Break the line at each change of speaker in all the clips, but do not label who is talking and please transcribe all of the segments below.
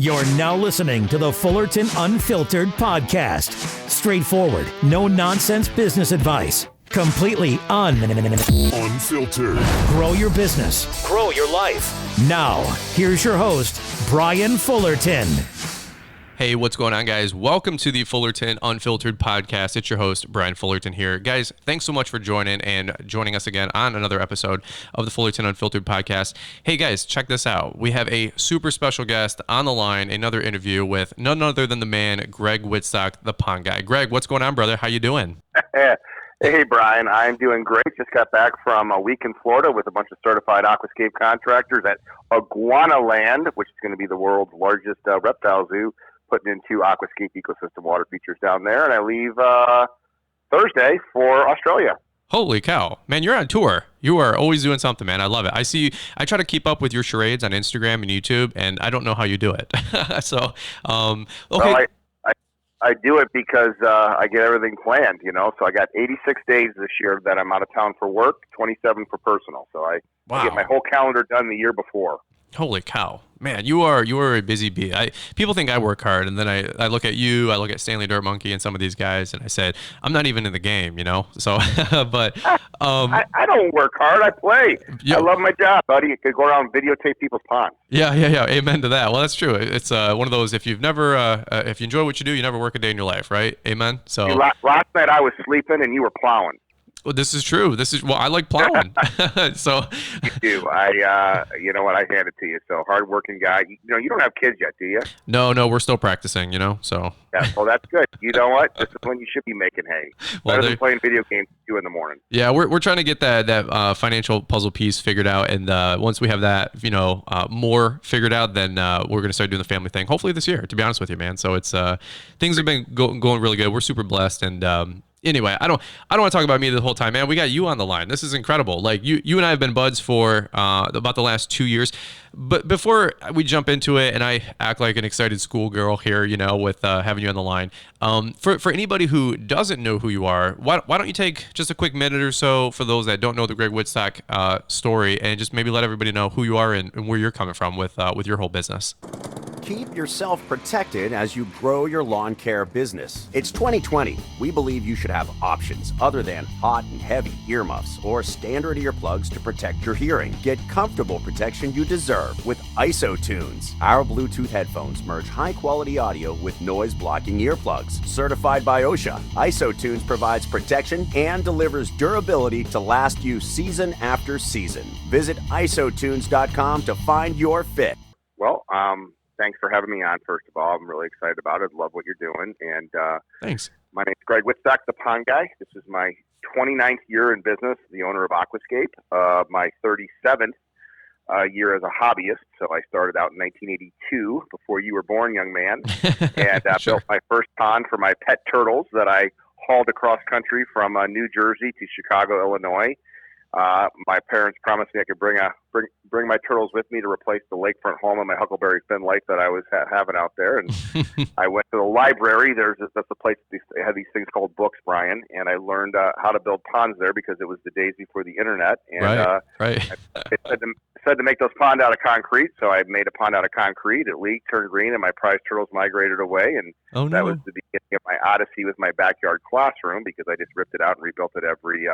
You're now listening to the Fullerton Unfiltered podcast. Straightforward, no nonsense business advice. Completely unfiltered. Grow your business. Grow your life. Now, here's your host, Brian Fullerton.
Hey, what's going on, guys? Welcome to the Fullerton Unfiltered podcast. It's your host, Brian Fullerton here. Guys, thanks so much for joining us again on another episode of the Fullerton Unfiltered podcast. Hey, guys, check this out. We have a super special guest on the line, another interview with none other than the man, Greg Wittstock, the pond guy. Greg, what's going on, brother? How you doing?
Hey, Brian. I'm doing great. Just got back from a week in Florida with a bunch of certified aquascape contractors at Iguanaland, which is going to be the world's largest reptile zoo, putting in 2 aquascape ecosystem water features down there. And I leave Thursday for Australia.
Holy cow. Man, you're on tour. You are always doing something, man. I love it. I try to keep up with your charades on Instagram and YouTube, and I don't know how you do it. Okay.
Well, I do it because I get everything planned, you know. So I got 86 days this year that I'm out of town for work, 27 for personal. So I get my whole calendar done the year before.
Holy cow. Man, you are a busy bee. People think I work hard, and then I look at you, I look at Stanley Dirt Monkey and some of these guys, and I said, I'm not even in the game, you know? So, but...
I don't work hard. I play. Yep. I love my job, buddy. You could go around and videotape people's ponds.
Yeah. Amen to that. Well, that's true. It's one of those, if you enjoy what you do, you never work a day in your life, right? Amen? So
last night I was sleeping and you were plowing.
Well, this is true. I like plowing. So
you do. You know what? I hand it to you. So hardworking guy. You don't have kids yet, do you?
No, we're still practicing. So.
Yeah. Well, that's good. You know what? This is when you should be making hay. Better than playing video games at 2 a.m.
Yeah, we're trying to get that financial puzzle piece figured out, and once we have that, more figured out, then we're gonna start doing the family thing. Hopefully this year. To be honest with you, man. So it's things have been going really good. We're super blessed, and. Anyway, I don't want to talk about me the whole time, man. We got you on the line. This is incredible. Like you and I have been buds for about the last 2 years. But before we jump into it, and I act like an excited schoolgirl here, with having you on the line. For anybody who doesn't know who you are, why don't you take just a quick minute or so for those that don't know the Greg Wittstock story, and just maybe let everybody know who you are and where you're coming from with your whole business.
Keep yourself protected as you grow your lawn care business. It's 2020. We believe you should have options other than hot and heavy earmuffs or standard earplugs to protect your hearing. Get comfortable protection you deserve with IsoTunes. Our Bluetooth headphones merge high-quality audio with noise-blocking earplugs. Certified by OSHA, IsoTunes provides protection and delivers durability to last you season after season. Visit isotunes.com to find your fit.
Well, thanks for having me on, first of all. I'm really excited about it. Love what you're doing. And
thanks.
My name is Greg Wittstock, the pond guy. This is my 29th year in business, the owner of Aquascape. My 37th year as a hobbyist. So I started out in 1982, before you were born, young man. And
Sure.
built my first pond for my pet turtles that I hauled across country from New Jersey to Chicago, Illinois. My parents promised me I could bring my turtles with me to replace the lakefront home of my Huckleberry Finn life that I was having out there. And I went to the library. That's a place they have these things called books, Brian. And I learned how to build ponds there because it was the days before the internet. And
right.
It said to make those ponds out of concrete. So I made a pond out of concrete. It leaked, turned green, and my prize turtles migrated away. And that was the beginning of my odyssey with my backyard classroom, because I just ripped it out and rebuilt it every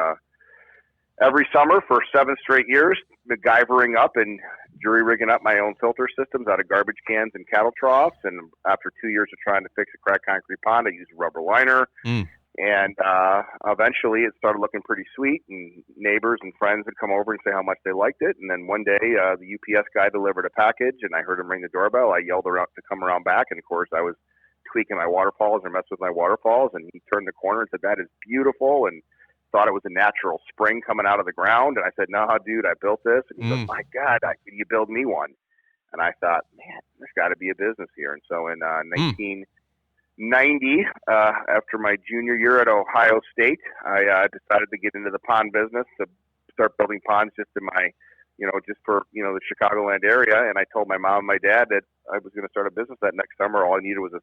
summer for 7 straight years, MacGyvering up and jury rigging up my own filter systems out of garbage cans and cattle troughs. And after 2 years of trying to fix a cracked concrete pond, I used a rubber liner. And eventually it started looking pretty sweet, and neighbors and friends would come over and say how much they liked it. And then one day the UPS guy delivered a package, and I heard him ring the doorbell. I yelled around to come around back, and of course I was tweaking my waterfalls and messing with my waterfalls. And he turned the corner and said, "That is beautiful," and thought it was a natural spring coming out of the ground. And I said, "No, dude, I built this." And he goes, "My God, can you build me one?" And I thought, man, there's got to be a business here. And so in 1990, after my junior year at Ohio State, I decided to get into the pond business, to start building ponds just in my, just for, the Chicagoland area. And I told my mom and my dad that I was going to start a business that next summer. All I needed was a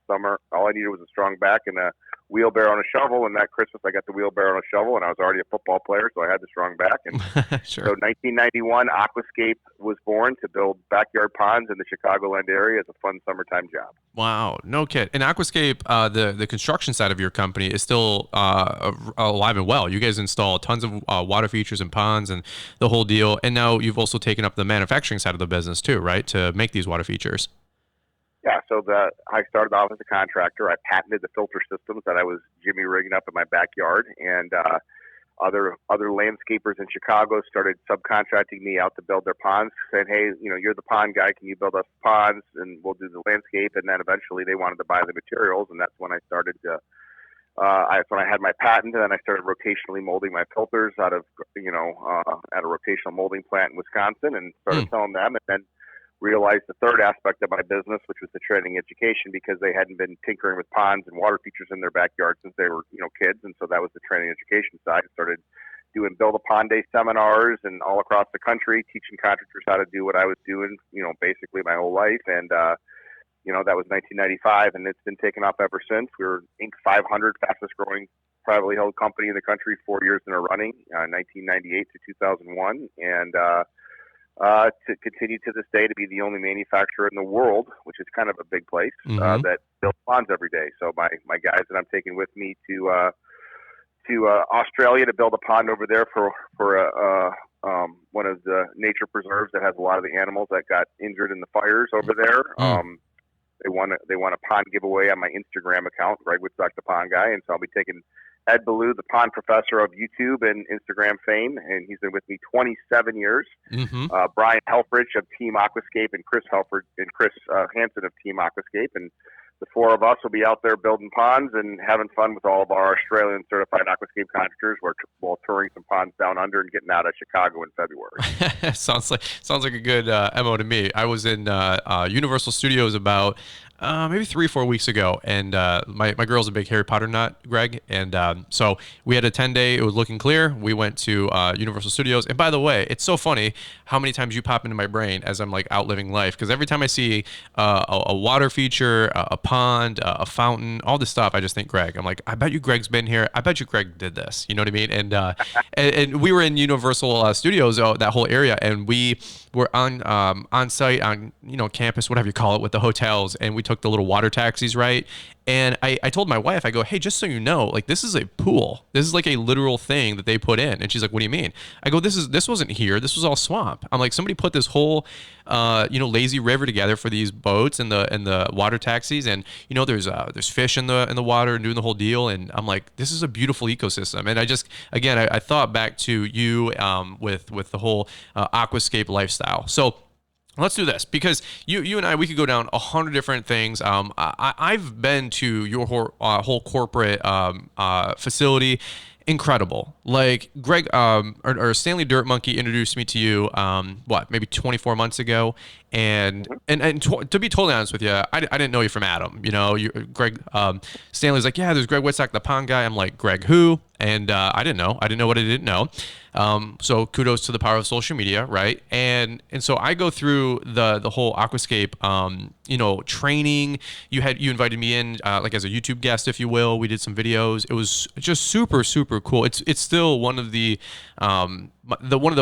strong back and a wheelbarrow and a shovel. And that Christmas, I got the wheelbarrow and a shovel, and I was already a football player, so I had the strong back. And
sure.
So 1991, Aquascape was born to build backyard ponds in the Chicagoland area as a fun summertime job.
Wow, no kid. And Aquascape, the construction side of your company is still alive and well. You guys install tons of water features and ponds and the whole deal. And now you've also taken up the manufacturing side of the business too, right? To make these water features.
Yeah, so I started off as a contractor. I patented the filter systems that I was jimmy rigging up in my backyard, and other landscapers in Chicago started subcontracting me out to build their ponds, saying, "Hey, you're the pond guy. Can you build us ponds, and we'll do the landscape?" And then eventually they wanted to buy the materials, and that's when I started to. When I had my patent, and then I started rotationally molding my filters out of at a rotational molding plant in Wisconsin, and started selling them, and then realized the third aspect of my business, which was the training education, because they hadn't been tinkering with ponds and water features in their backyard since they were, kids. And so that was the training education side. I started doing Build a Pond Day seminars and all across the country, teaching contractors how to do what I was doing, basically my whole life. And, that was 1995, and it's been taken off ever since. We were Inc. 500, fastest growing privately held company in the country 4 years in a running, 1998 to 2001. And, to continue to this day to be the only manufacturer in the world, which is kind of a big place, that builds ponds every day. So my guys that I'm taking with me to Australia to build a pond over there for one of the nature preserves that has a lot of the animals that got injured in the fires over there. They want a pond giveaway on my Instagram account, right, Wittstock the Pond Guy, and so I'll be taking Ed Ballou, the pond professor of YouTube and Instagram fame, and he's been with me 27 years. Brian Helfrich of Team Aquascape and Chris Hansen of Team Aquascape, and the four of us will be out there building ponds and having fun with all of our Australian certified aquascape contractors while touring some ponds down under and getting out of Chicago in February.
Sounds like a good MO to me. I was in Universal Studios about maybe 3 or 4 weeks ago, and my girl's a big Harry Potter nut, Greg, and so we had a 10-day. It was looking clear. We went to Universal Studios, and by the way, it's so funny how many times you pop into my brain as I'm like out living life, because every time I see a water feature, a pond, a fountain, all this stuff, I just think Greg. I'm like, I bet you Greg's been here. I bet you Greg did this. You know what I mean? And and we were in Universal Studios, that whole area, and we were on site on campus, whatever you call it, with the hotels, and we took the little water taxis, right? And I told my wife, I go, hey, just so you know, like, this is a pool. This is like a literal thing that they put in. And she's like, what do you mean? I go, this wasn't here. This was all swamp. I'm like, somebody put this whole, lazy river together for these boats and the water taxis. And, there's fish in the water and doing the whole deal. And I'm like, this is a beautiful ecosystem. And I just, again, I thought back to you with the whole aquascape lifestyle. So let's do this, because you and I, we could go down 100 different things. I've been to your whole corporate facility. Incredible. Like Greg or Stanley Dirt Monkey introduced me to you, maybe 24 months ago. And to be totally honest with you, I didn't know you from Adam. Greg, Stanley's like, yeah, there's Greg Wittstock, the pond guy. I'm like, Greg who? And I didn't know. I didn't know what I didn't know. So kudos to the power of social media, right? And so I go through the whole aquascape, training. You invited me in like as a YouTube guest, if you will. We did some videos. It was just super, super cool. It's still one of the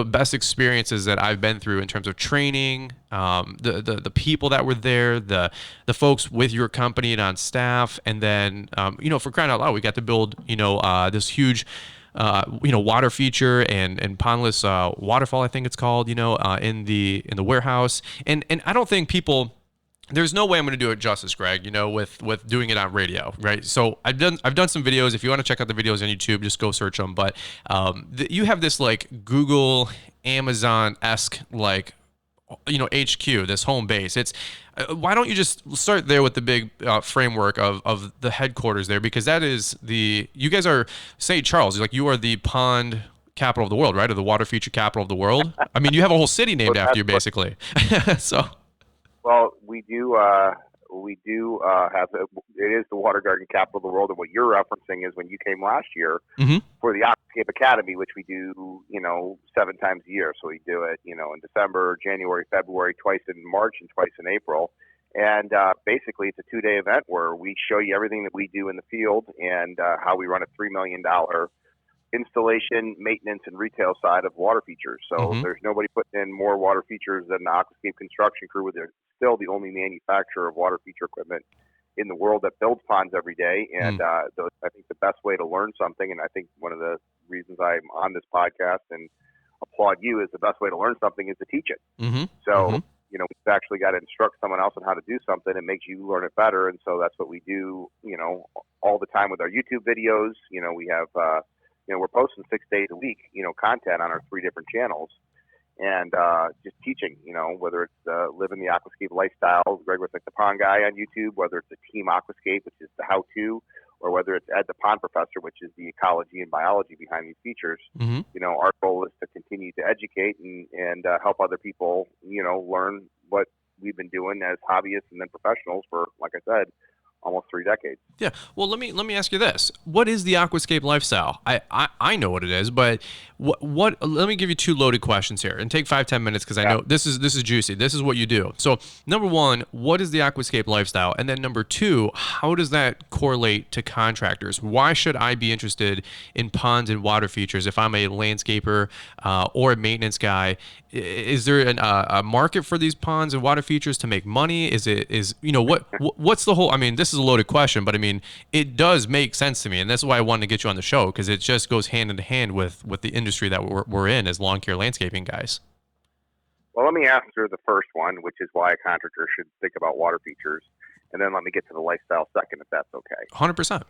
best experiences that I've been through in terms of training. The people that were there, the folks with your company and on staff, and then for crying out loud, we got to build this huge water feature and pondless waterfall, I think it's called, in the warehouse. And I don't think people. There's no way I'm going to do it justice, Greg, with doing it on radio, right? So I've done some videos. If you want to check out the videos on YouTube, just go search them. But you have this like Google, Amazon-esque like, HQ, this home base. It's why don't you just start there with the big framework of the headquarters there? Because that is you guys are St. Charles. Like, you are the pond capital of the world, right? Or the water feature capital of the world. I mean, you have a whole city named after you, basically. So.
Well, we do have it is the water garden capital of the world, and what you're referencing is when you came last year for the Aquascape Academy, which we do 7 times a year. So we do it in December, January, February, twice in March, and twice in April. And basically, it's a 2-day event where we show you everything that we do in the field and how we run a $3 million installation, maintenance, and retail side of water features. So there's nobody putting in more water features than the Aquascape construction crew. They're still the only manufacturer of water feature equipment in the world that builds ponds every day. And I think the best way to learn something, and I think one of the reasons I'm on this podcast and applaud you, is the best way to learn something is to teach it. You know, we've actually got to instruct someone else on how to do something. It makes you learn it better. And so that's what we do, you know, all the time with our YouTube videos. You know, we have, you know, we're posting 6 days a week, you know, content on our 3 different channels, and just teaching, you know, whether it's living the Aquascape lifestyle, Greg Wittstock, the pond guy on YouTube, whether it's the Team Aquascape, which is the how-to, or whether it's Ed the Pond Professor, which is the ecology and biology behind these features. You know, our goal is to continue to educate and help other people, you know, learn what we've been doing as hobbyists and then professionals for, like I said, almost 3 decades.
Yeah. Well, let me ask you this. What is the Aquascape lifestyle? I know what it is, but what let me give you 2 loaded questions here and take 5-10 minutes, because I know this is juicy. This is what you do. So number 1, what is the Aquascape lifestyle? And then number 2, how does that correlate to contractors? Why should I be interested in ponds and water features if I'm a landscaper or a maintenance guy? Is there a market for these ponds and water features to make money? What's the whole, I mean, this is a loaded question, but I mean, it does make sense to me. And that's why I wanted to get you on the show, because it just goes hand in hand with the industry that we're in as lawn care landscaping guys.
Well, let me answer the first one, which is why a contractor should think about water features. And then let me get to the lifestyle second, if that's okay.
100%.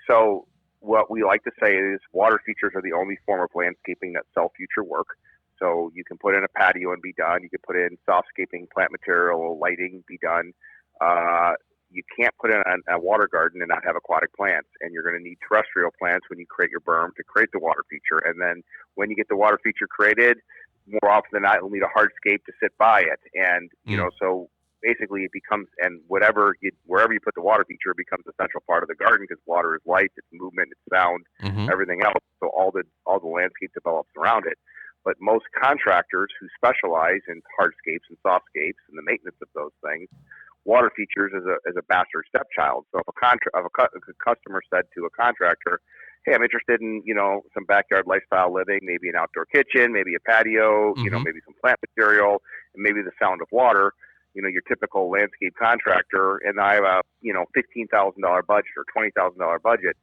So what we like to say is water features are the only form of landscaping that sell future work. So you can put in a patio and be done. You can put in softscaping, plant material, lighting, be done. You can't put in a water garden and not have aquatic plants. And you're going to need terrestrial plants when you create your berm to create the water feature. And then when you get the water feature created, more often than not, you'll need a hardscape to sit by it. And, you know, so basically it becomes, and wherever you put the water feature, it becomes a central part of the garden, because water is light, it's movement, it's sound, everything else. So all the landscape develops around it. But most contractors who specialize in hardscapes and softscapes and the maintenance of those things, water features is a bastard stepchild. So if a customer said to a contractor, "Hey, I'm interested in, you know, some backyard lifestyle living, maybe an outdoor kitchen, maybe a patio, you know, maybe some plant material, and maybe the sound of water," you know, your typical landscape contractor, and I have a, you know, $15,000 budget or $20,000 budget.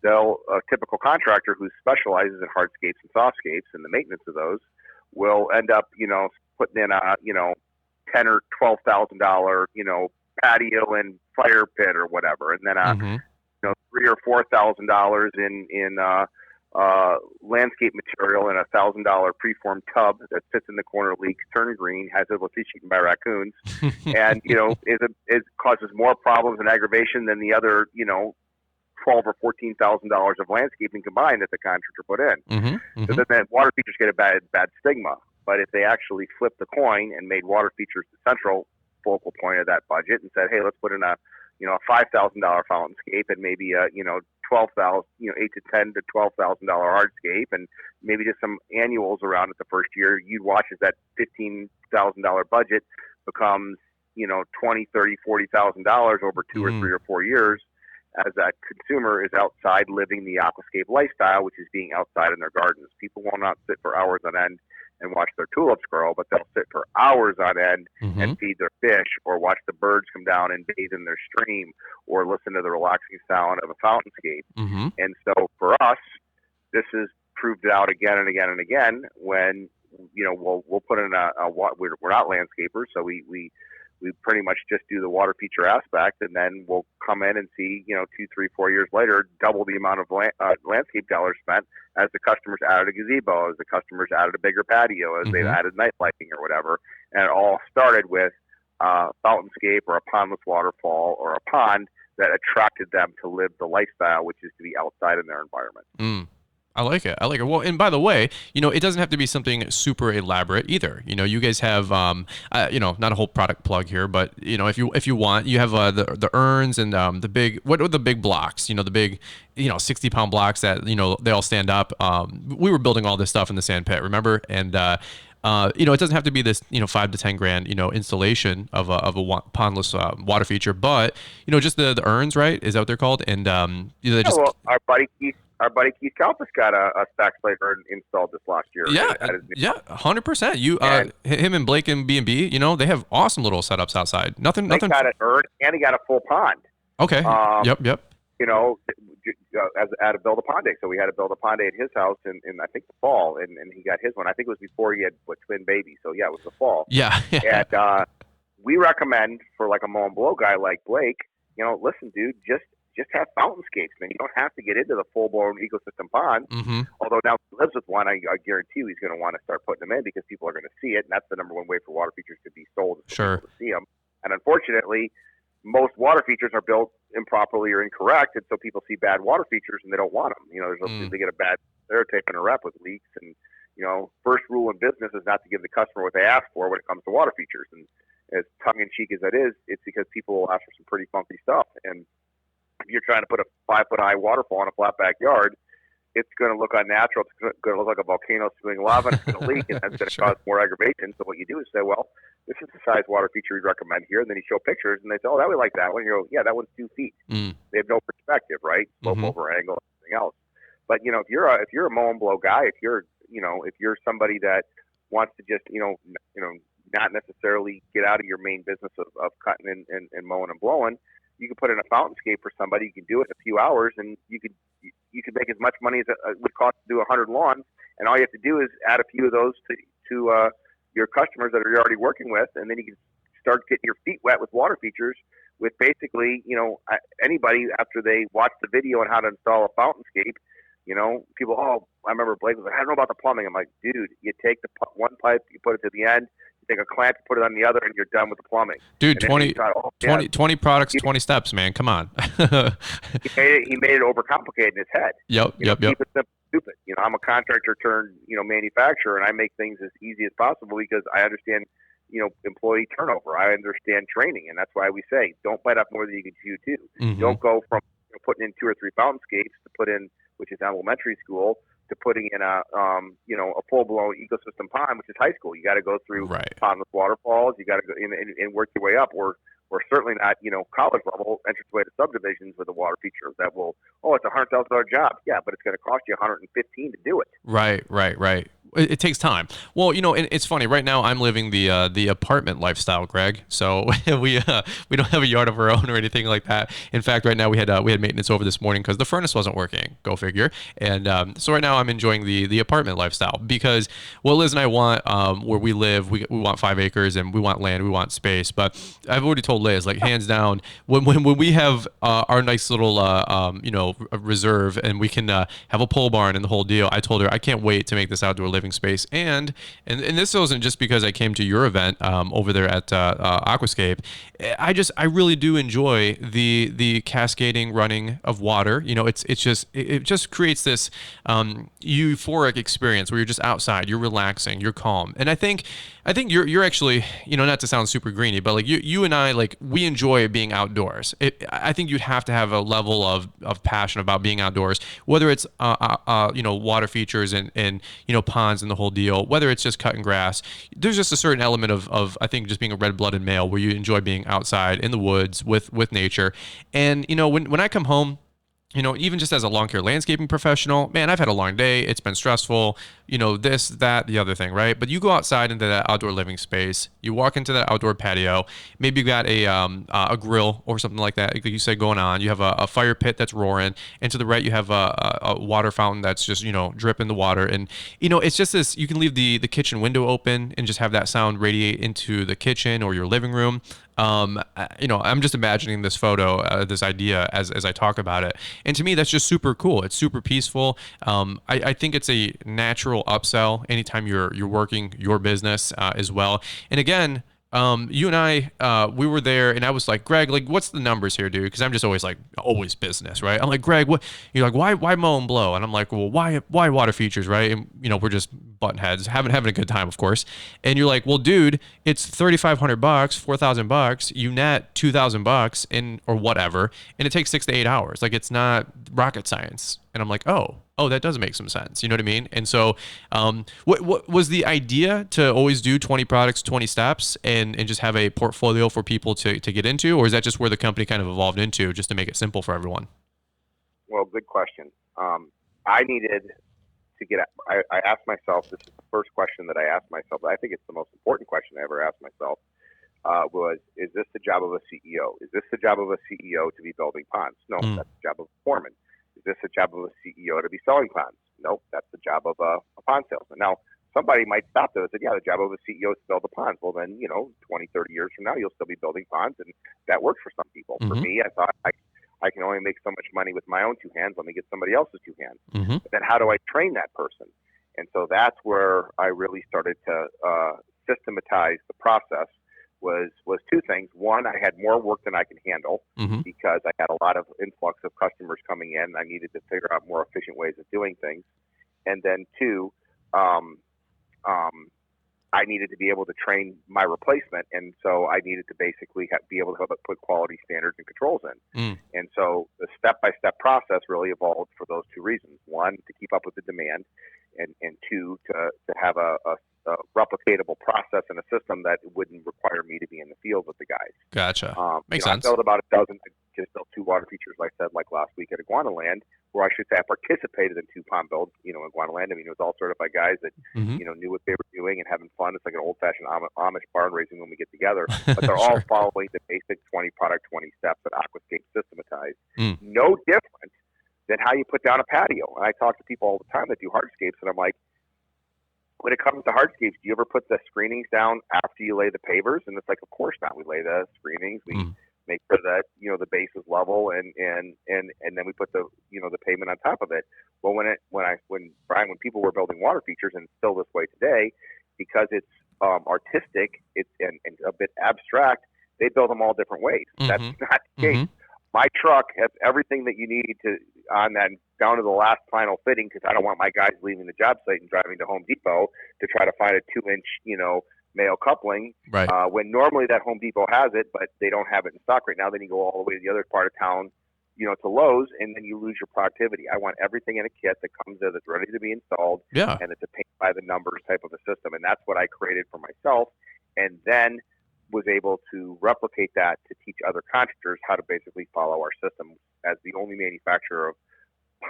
A typical contractor who specializes in hardscapes and softscapes and the maintenance of those will end up, you know, putting in a, you know, $10,000 or $12,000, you know, patio and fire pit or whatever, and then you know, $3,000 or $4,000 in landscape material and $1,000 preformed tub that sits in the corner, leaks, turn green, has it fish eaten by raccoons, and you know, it causes more problems and aggravation than the other, you know, $12,000 or $14,000 of landscaping combined that the contractor put in. So then water features get a bad stigma. But if they actually flipped the coin and made water features the central focal point of that budget and said, "Hey, let's put in a, you know, a $5,000 fountainscape and maybe a, you know, $12,000, you know, $8,000 to $10,000 to $12,000 hardscape, and maybe just some annuals around it the first year," you'd watch as that $15,000 budget becomes, you know, $20,000, $30,000, $40,000 over 2 or 3 or 4 years, as that consumer is outside living the Aquascape lifestyle, which is being outside in their gardens. People will not sit for hours on end and watch their tulips grow, but they'll sit for hours on end and feed their fish, or watch the birds come down and bathe in their stream, or listen to the relaxing sound of a fountainscape. And so for us, this is proved out again and again and again when, you know, we'll put in we're not landscapers, so we pretty much just do the water feature aspect, and then we'll come in and see, you know, 2, 3, 4 years later, double the amount of landscape dollars spent as the customers added a gazebo, as the customers added a bigger patio, as they've added night lighting or whatever. And it all started with a fountainscape or a pondless waterfall or a pond that attracted them to live the lifestyle, which is to be outside in their environment.
I like it. Well, and by the way, you know, it doesn't have to be something super elaborate either. You know, you guys have, you know, not a whole product plug here, but you know, if you want, you have the urns and the big, what are the big blocks? You know, the big, you know, 60-pound blocks that, you know, they all stand up. We were building all this stuff in the sand pit, remember? And it doesn't have to be this, $5 to $10,000, installation of a pondless water feature, but, just the urns, right? Is that what they're called? And,
well, our buddy Keith Kalpas got a stack plate urn installed this last year.
Yeah, 100%. Him and Blake and B&B, they have awesome little setups outside. Nothing.
Got an urn and he got a full pond.
Okay. Yep.
At a build a pond day. So we had to build a pond day at his house in I think the fall, and he got his one. I think it was before he had twin babies. So yeah, it was the fall.
Yeah.
And we recommend for like a mow and blow guy like Blake, listen, dude, just have fountainscapes, man. You don't have to get into the full blown ecosystem pond.
Mm-hmm.
Although now he lives with one, I guarantee you he's going to want to start putting them in because people are going to see it, and that's the number one way for water features to be sold.
Sure.
People to see them, and unfortunately, most water features are built improperly or incorrect, and so people see bad water features and they don't want them. They get a bad stereotype and a rep with leaks. And first rule in business is not to give the customer what they ask for when it comes to water features. And as tongue in cheek as that is, it's because people will ask for some pretty funky stuff. And if you're trying to put a 5-foot high waterfall in a flat backyard, it's going to look unnatural. It's going to look like a volcano spewing lava, and it's going to leak, and that's going to cause more aggravation. So what you do is say, well, this is the size water feature we recommend here. And then you show pictures, and they say, oh, that we like that one. You go, yeah, that one's 2 feet.
Mm.
They have no perspective, right? Slope over angle, everything else. But if you're a mow and blow guy, if you're somebody that wants to just not necessarily get out of your main business of cutting and mowing and blowing, you can put in a fountainscape for somebody. You can do it in a few hours, and you could make as much money as it would cost to do 100 lawns. And all you have to do is add a few of those to your customers that you're already working with, and then you can start getting your feet wet with water features with basically, anybody after they watch the video on how to install a fountainscape. People, I remember Blake was like, I don't know about the plumbing. I'm like, dude, you take one pipe, you put it to the end, you take a clamp, you put it on the other, and you're done with the plumbing.
Dude, 20 products, 20 steps, man. Come on.
he made it overcomplicated in his head.
Yep.
Keep it simple, stupid. I'm a contractor turned, manufacturer, and I make things as easy as possible because I understand, employee turnover. I understand training, and that's why we say don't bite off more than you can chew too.
Mm-hmm.
Don't go from putting in 2 or 3 fountainscapes to put in, which is elementary school, to putting in a full-blown ecosystem pond, which is high school. You got to go through pondless waterfalls. You got to go in and work your way up. We're certainly not, college level entranceway to subdivisions with a water feature that will, it's a $100,000 job. Yeah, but it's going to cost you $115 to do it.
Right. It takes time. Well, and it's funny. Right now, I'm living the apartment lifestyle, Greg. So we don't have a yard of our own or anything like that. In fact, right now we had maintenance over this morning because the furnace wasn't working. Go figure. And so right now I'm enjoying the apartment lifestyle because what Liz and I want where we live, we want 5 acres and we want land, we want space. But I've already told Liz, like hands down, when we have our nice little reserve and we can have a pole barn and the whole deal, I told her I can't wait to make this outdoor living space. And this wasn't just because I came to your event over there at Aquascape. I really do enjoy the cascading running of water. It just creates this euphoric experience where you're just outside, you're relaxing, you're calm. And I think you're actually, not to sound super greeny, but like you and I, like we enjoy being outdoors. I think you'd have to have a level of passion about being outdoors, whether it's water features and ponds and the whole deal, whether it's just cutting grass. There's just a certain element of I think just being a red-blooded male where you enjoy being outside in the woods with nature. And when I come home, even just as a lawn care landscaping professional, man, I've had a long day. It's been stressful, this, that, the other thing, right? But you go outside into that outdoor living space, you walk into that outdoor patio, maybe you got a grill or something like that, like you said, going on. You have a fire pit that's roaring, and to the right, you have a water fountain that's just, dripping the water. And, it's just this, you can leave the kitchen window open and just have that sound radiate into the kitchen or your living room. I'm just imagining this photo, this idea as I talk about it. And to me, that's just super cool. It's super peaceful. I think it's a natural upsell anytime you're working your business as well. And again, you and I, we were there and I was like, Greg, like, what's the numbers here, dude? Cause I'm just always business, right? I'm like, Greg, what, you're like, why mow and blow? And I'm like, well, why water features, right? And we're just button heads, having a good time, of course. And you're like, well, dude, it's $3,500, $4,000, you net $2,000 or whatever. And it takes 6 to 8 hours. Like, it's not rocket science. And I'm like, oh, that does make some sense. You know what I mean? And so, what was the idea to always do 20 products, 20 steps, and just have a portfolio for people to get into? Or is that just where the company kind of evolved into, just to make it simple for everyone?
Well, good question. I needed to get, I asked myself, this is the first question that I asked myself, but I think it's the most important question I ever asked myself, was, is this the job of a CEO? Is this the job of a CEO to be building ponds? No, that's the job of a foreman. Is this the job of a CEO to be selling ponds? Nope, that's the job of a pond salesman. Now, somebody might stop there and say, yeah, the job of a CEO is to build the ponds. Well, then, 20, 30 years from now, you'll still be building ponds, and that works for some people. For me, I thought I can only make so much money with my own two hands. Let me get somebody else's two hands. But then how do I train that person? And so that's where I really started to systematize the process. Was two things. One, I had more work than I could handle because I had a lot of influx of customers coming in. I needed to figure out more efficient ways of doing things. And then two, I needed to be able to train my replacement. And so I needed to basically be able to put quality standards and controls in. And so the step-by-step process really evolved for those two reasons. One, to keep up with the demand, and two, to have a replicatable process and a system that wouldn't require me to be in the field with the guys.
Gotcha. Makes sense.
I built about a dozen, just built 2 water features, like I said, like last week at Iguanaland, where I should say I participated in 2 pond builds, in Iguanaland. I mean, it was all certified guys that, knew what they were doing and having fun. It's like an old-fashioned Amish barn raising when we get together. But they're all following the basic 20 product, 20 steps that Aquascape systematized. No different than how you put down a patio. And I talk to people all the time that do hardscapes, and I'm like, when it comes to hardscapes, do you ever put the screenings down after you lay the pavers? And it's like, of course not. We lay the screenings. We make sure that, the base is level, and then we put the pavement on top of it. Well, when people were building water features, and it's still this way today, because it's artistic, and a bit abstract, they build them all different ways. That's not the case. My truck has everything that you need on that, down to the last final fitting, because I don't want my guys leaving the job site and driving to Home Depot to try to find a 2-inch, male coupling.
Right.
When normally that Home Depot has it, but they don't have it in stock right now. Then you go all the way to the other part of town, to Lowe's, and then you lose your productivity. I want everything in a kit that comes there that's ready to be installed, and it's a paint by the numbers type of a system. And that's what I created for myself, and then was able to replicate that to teach other contractors how to basically follow our system. As the only manufacturer of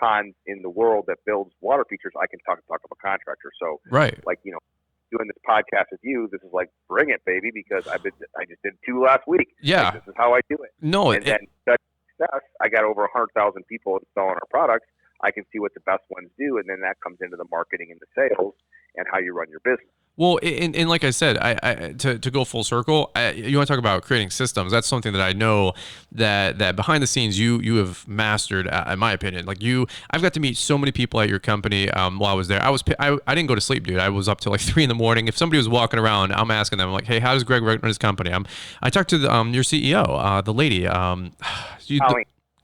ponds in the world that builds water features, I can talk of a contractor. So, doing this podcast with you, this is like, bring it, baby, because I just did 2 last week.
Yeah,
like, this is how I do it.
No,
and then success, I got over 100,000 people installing our products. I can see what the best ones do, and then that comes into the marketing and the sales and how you run your business.
Well, and like I said, I to go full circle, you want to talk about creating systems. That's something that I know that behind the scenes you have mastered, in my opinion. Like I've got to meet so many people at your company while I was there. I didn't go to sleep, dude. I was up till like 3 a.m. If somebody was walking around, I'm asking them, like, hey, how does Greg run his company? I talked to your CEO, the lady,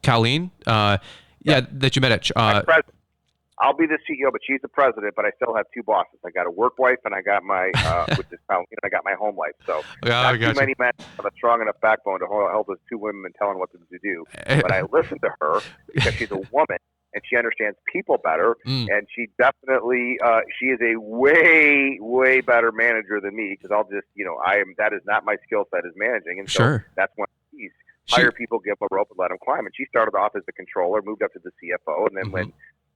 Colleen. That you met at.
I'll be the CEO, but she's the president. But I still have 2 bosses. I got a work wife, and I got my I got my home life. So not too many men have a strong enough backbone to help us 2 women telling what to do. But I listen to her because she's a woman and she understands people better. And she definitely she is a way better manager than me, because I'll just that is not my skill set, is managing, and so that's one of these. Hire people, give them a rope, and let them climb. And she started off as the controller, moved up to the CFO, and then when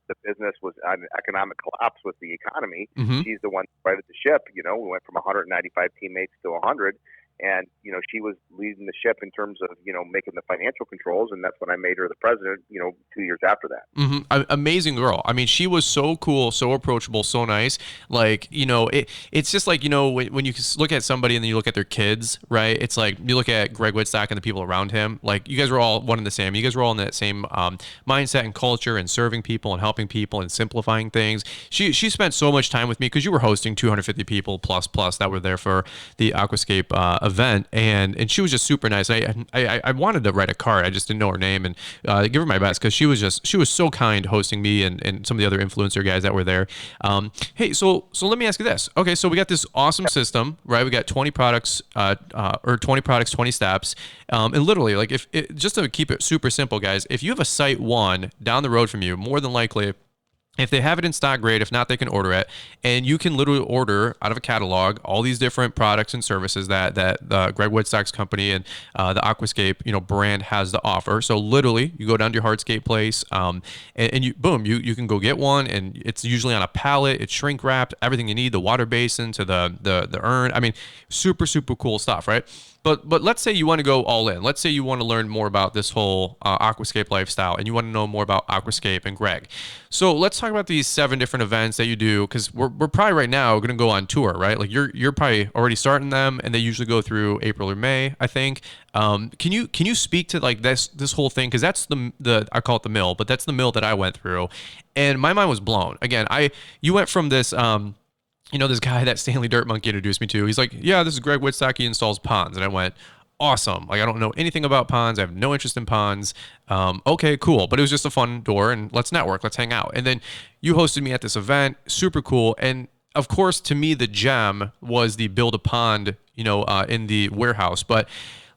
the business was on economic collapse with the economy, she's the one that righted the ship. We went from 195 teammates to 100, and she was leading the ship in terms of making the financial controls, and that's when I made her the president 2 years after that.
Amazing girl. I mean, she was so cool, so approachable, so nice. Like, it's just like, when you look at somebody and then you look at their kids, right? It's like you look at Greg Wittstock and the people around him. Like, you guys were all one and the same. You guys were all in that same mindset and culture and serving people and helping people and simplifying things. She spent so much time with me, because you were hosting 250 people plus that were there for the Aquascape event, and she was just super nice. I wanted to write a card. I just didn't know her name and give her my best, because she was so kind hosting me and some of the other influencer guys that were there. Hey, so let me ask you this. Okay, so we got this awesome system, right? We got 20 products, or 20 products, 20 steps, and literally, like, just to keep it super simple, guys, if you have a site one down the road from you, more than likely, if they have it in stock, great. If not, they can order it. And you can literally order out of a catalog all these different products and services that Greg Wittstock's company and the Aquascape brand has to offer. So literally, you go down to your hardscape place, and you can go get one, and it's usually on a pallet. It's shrink wrapped, everything you need, the water basin to the urn. I mean, super cool stuff, right? But let's say you want to go all in. Let's say you want to learn more about this whole Aquascape lifestyle, and you want to know more about Aquascape and Greg. So let's talk about these 7 different events that you do, because we're probably right now going to go on tour, right? Like you're probably already starting them, and they usually go through April or May, I think. Can you speak to like this whole thing? Because that's the I call it the mill, but that's the mill that I went through, and my mind was blown. Again, you went from this. This guy that Stanley Dirt Monkey introduced me to, he's like, yeah, this is Greg Wittstock. He installs ponds. And I went, awesome. Like, I don't know anything about ponds. I have no interest in ponds. Okay, cool. But it was just a fun door, and let's network. Let's hang out. And then you hosted me at this event. Super cool. And of course, to me, the gem was the build a pond, in the warehouse. But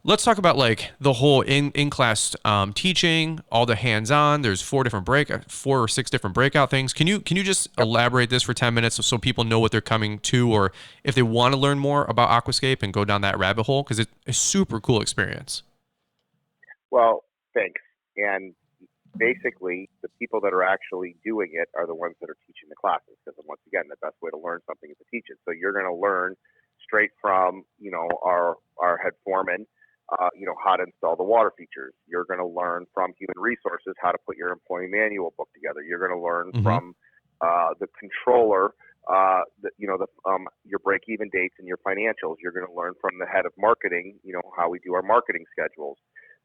let's talk about like the whole in-class teaching, all the hands-on. There's 4 or 6 different breakout things. Can you just elaborate this for 10 minutes so people know what they're coming to, or if they want to learn more about Aquascape and go down that rabbit hole? Because it's a super cool experience.
Well, thanks. And basically, the people that are actually doing it are the ones that are teaching the classes. Because once again, the best way to learn something is to teach it. So you're going to learn straight from our head foreman. How to install the water features. You're going to learn from human resources how to put your employee manual book together. You're going to learn from the controller, your break-even dates and your financials. You're going to learn from the head of marketing, how we do our marketing schedules.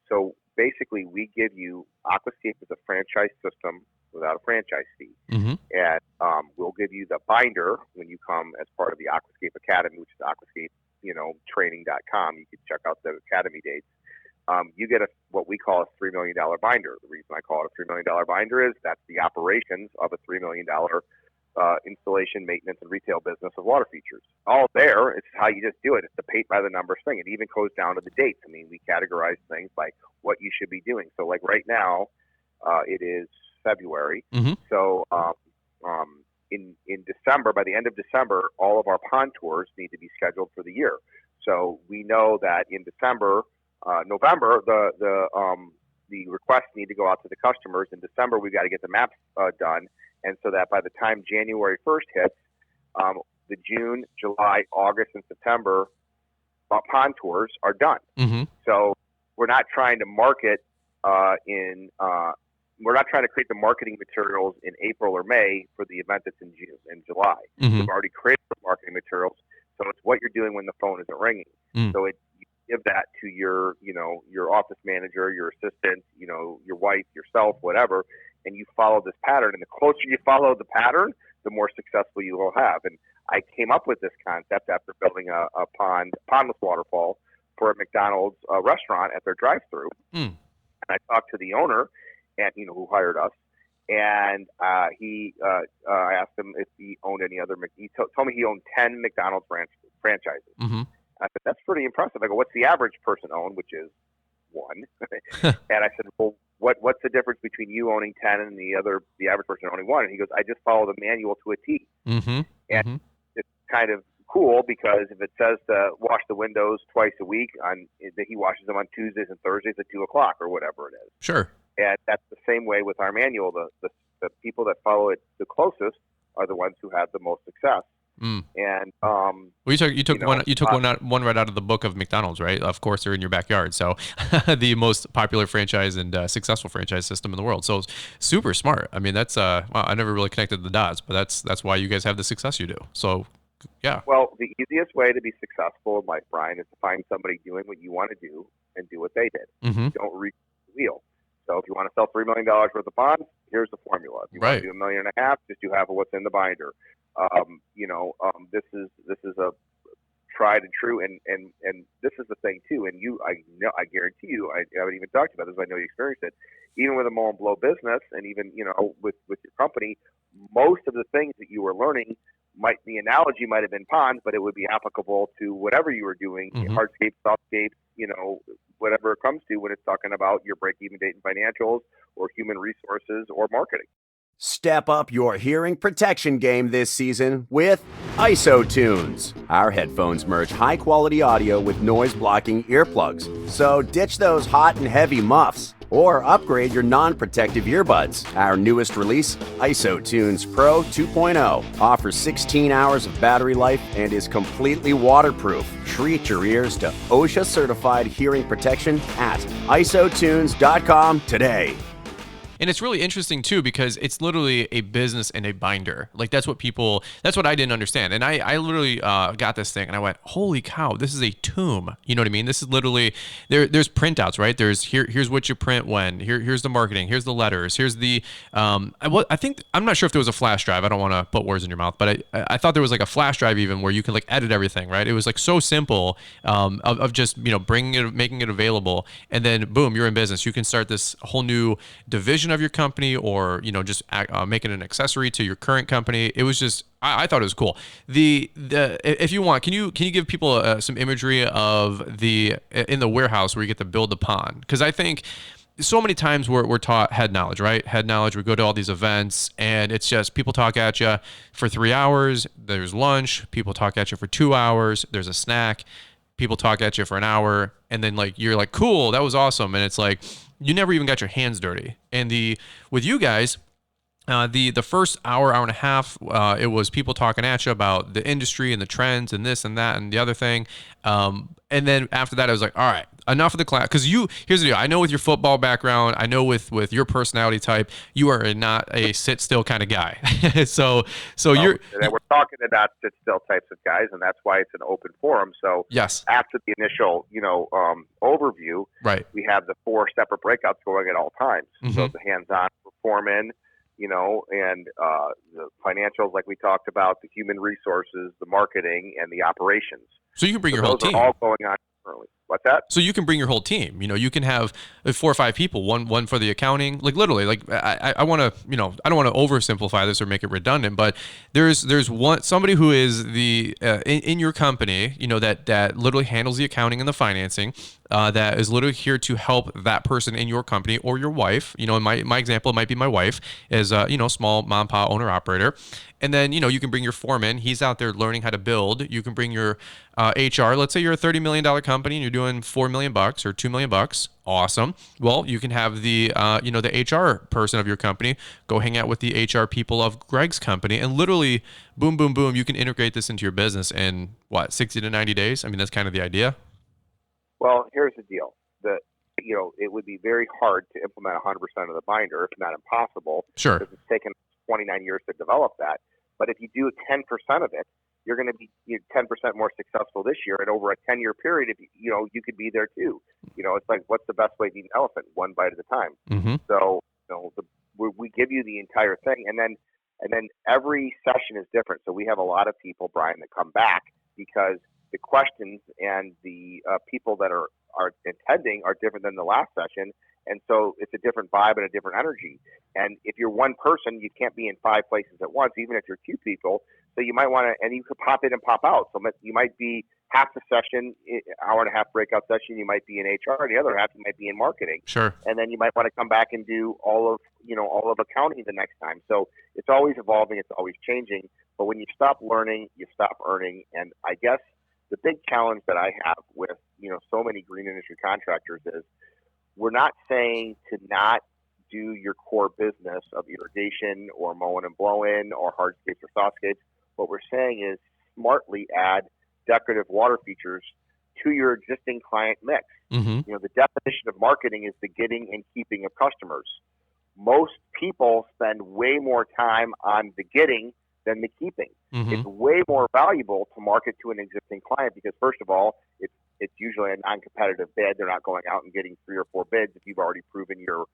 So basically, we give you Aquascape as a franchise system without a franchise fee. And we'll give you the binder when you come as part of the Aquascape Academy, which is Aquascape training.com. You can check out the academy dates. You get what we call a $3 million binder. The reason I call it a $3 million binder is that's the operations of a $3 million installation, maintenance, and retail business of water features. All there, it's how you just do it. It's the paint by the numbers thing. It even goes down to the dates. I mean, we categorize things by what you should be doing. So like right now, it is February. So in December, by the end of December, all of our pond tours need to be scheduled for the year. So we know that in November, the requests need to go out to the customers. In December, we've got to get the maps done. And so that by the time January 1st hits, the June, July, August, and September pond tours are done. So we're not trying to market we're not trying to create the marketing materials in April or May for the event that's in June and July. We've already created the marketing materials, so it's what you're doing when the phone isn't ringing. So you give that to your office manager, your assistant, your wife, yourself, whatever, and you follow this pattern. And the closer you follow the pattern, the more successful you will have. And I came up with this concept after building a pondless waterfall for a McDonald's restaurant at their drive-thru. And I talked to the owner, and who hired us, and I asked him if he owned any other. He told me he owned 10 McDonald's franchises. I said, that's pretty impressive. I go, what's the average person own, which is 1? And I said, well, what's the difference between you owning 10 and the average person owning 1? And he goes, I just follow the manual to a T. And it's kind of cool because if it says to wash the windows twice a week, he washes them on Tuesdays and Thursdays at 2:00 or whatever it is.
Sure.
And that's the same way with our manual. The people that follow it the closest are the ones who have the most success. And
well, you took one right out of the book of McDonald's, right? Of course, they're in your backyard. So the most popular franchise and successful franchise system in the world. So super smart. I mean, that's wow, I never really connected the dots, but that's why you guys have the success you do. So yeah.
Well, the easiest way to be successful in life, Brian, is to find somebody doing what you want to do and do what they did. Don't reinvent the wheel. So if you want to sell $3 million worth of bonds, here's the formula. If you want to do $1.5 million, just do half of what's in the binder. This is a tried and true. And this is the thing too. And I guarantee you, I haven't even talked about this. I know you experienced it. Even with a mow and blow business, and even with your company, most of the things that you were learning the analogy might have been ponds, but it would be applicable to whatever you were doing, hardscapes, softscapes, whatever it comes to when it's talking about your break-even date and financials or human resources or marketing.
Step up your hearing protection game this season with IsoTunes. Our headphones merge high-quality audio with noise-blocking earplugs. So ditch those hot and heavy muffs or upgrade your non-protective earbuds. Our newest release, IsoTunes Pro 2.0, offers 16 hours of battery life and is completely waterproof. Treat your ears to OSHA-certified hearing protection at isotunes.com today.
And it's really interesting too, because it's literally a business and a binder. Like that's what I didn't understand. And I literally got this thing and I went, holy cow, this is a tomb. You know what I mean? This is literally, there's printouts, right? Here's what you print when, here's the marketing, here's the letters, here's the, I'm not sure if there was a flash drive. I don't want to put words in your mouth, but I thought there was like a flash drive even where you can like edit everything, right? It was like so simple of just, making it available. And then boom, you're in business. You can start this whole new division of your company, or just make it an accessory to your current company. It was just, I thought it was cool. If you want, can you give people some imagery of in the warehouse where you get to build the pond? Because I think so many times we're taught head knowledge, right? Head knowledge. We go to all these events and it's just people talk at you for 3 hours. There's lunch. People talk at you for 2 hours. There's a snack. People talk at you for an hour, and then you're like, cool, that was awesome. And it's like, you never even got your hands dirty. And with you guys, the first hour and a half, it was people talking at you about the industry and the trends and this and that and the other thing. And then after that, I was like, all right, enough of the class. Because here's the deal. I know with your football background, I know with your personality type, you are not a sit still kind of guy. so we're
talking about sit still types of guys, and that's why it's an open forum. So
yes,
after the initial, overview,
right,
we have the 4 separate breakouts going at all times. So the hands-on foreman, and the financials, like we talked about, the human resources, the marketing, and the operations.
So you can bring your whole team.
Those are all going on currently. What's that?
So you can bring your whole team. You can have 4 or 5 people, one for the accounting. Like literally, I want to, I don't want to oversimplify this or make it redundant, but there's somebody who is in your company, that literally handles the accounting and the financing. That is literally here to help that person in your company or your wife. In my example, it might be my wife as small mom and pop owner operator. And then, you can bring your foreman. He's out there learning how to build. You can bring your HR. Let's say you're a $30 million company and you're doing $4 million or $2 million. Awesome. Well, you can have the HR person of your company go hang out with the HR people of Greg's company, and literally, boom, boom, boom, you can integrate this into your business in 60 to 90 days. I mean, that's kind of the idea.
Well, here's the deal. It would be very hard to implement 100% of the binder, if not impossible.
Sure.
Because it's taken 29 years to develop that. But if you do 10% of it, you're going to be 10% more successful this year. And over a 10-year period, if you could be there too. It's like, what's the best way to eat an elephant? One bite at a time.
Mm-hmm.
So, we give you the entire thing, and then every session is different. So we have a lot of people, Brian, that come back because the questions and the people that are attending are different than the last session. And so it's a different vibe and a different energy. And if you're one person, you can't be in 5 places at once, even if you're 2 people. So you might want to, and you could pop in and pop out. So you might be half the session, hour and a half breakout session, you might be in HR, and the other half you might be in marketing.
Sure.
And then you might want to come back and do all of accounting the next time. So it's always evolving, it's always changing. But when you stop learning, you stop earning. And I guess the big challenge that I have with, so many green industry contractors is we're not saying to not do your core business of irrigation or mowing and blowing or hardscapes or softscapes. What we're saying is smartly add decorative water features to your existing client mix.
Mm-hmm.
The definition of marketing is the getting and keeping of customers. Most people spend way more time on the getting than the keeping.
Mm-hmm.
It's way more valuable to market to an existing client because, first of all, it's usually a non-competitive bid. They're not going out and getting 3 or 4 bids if you've already proven your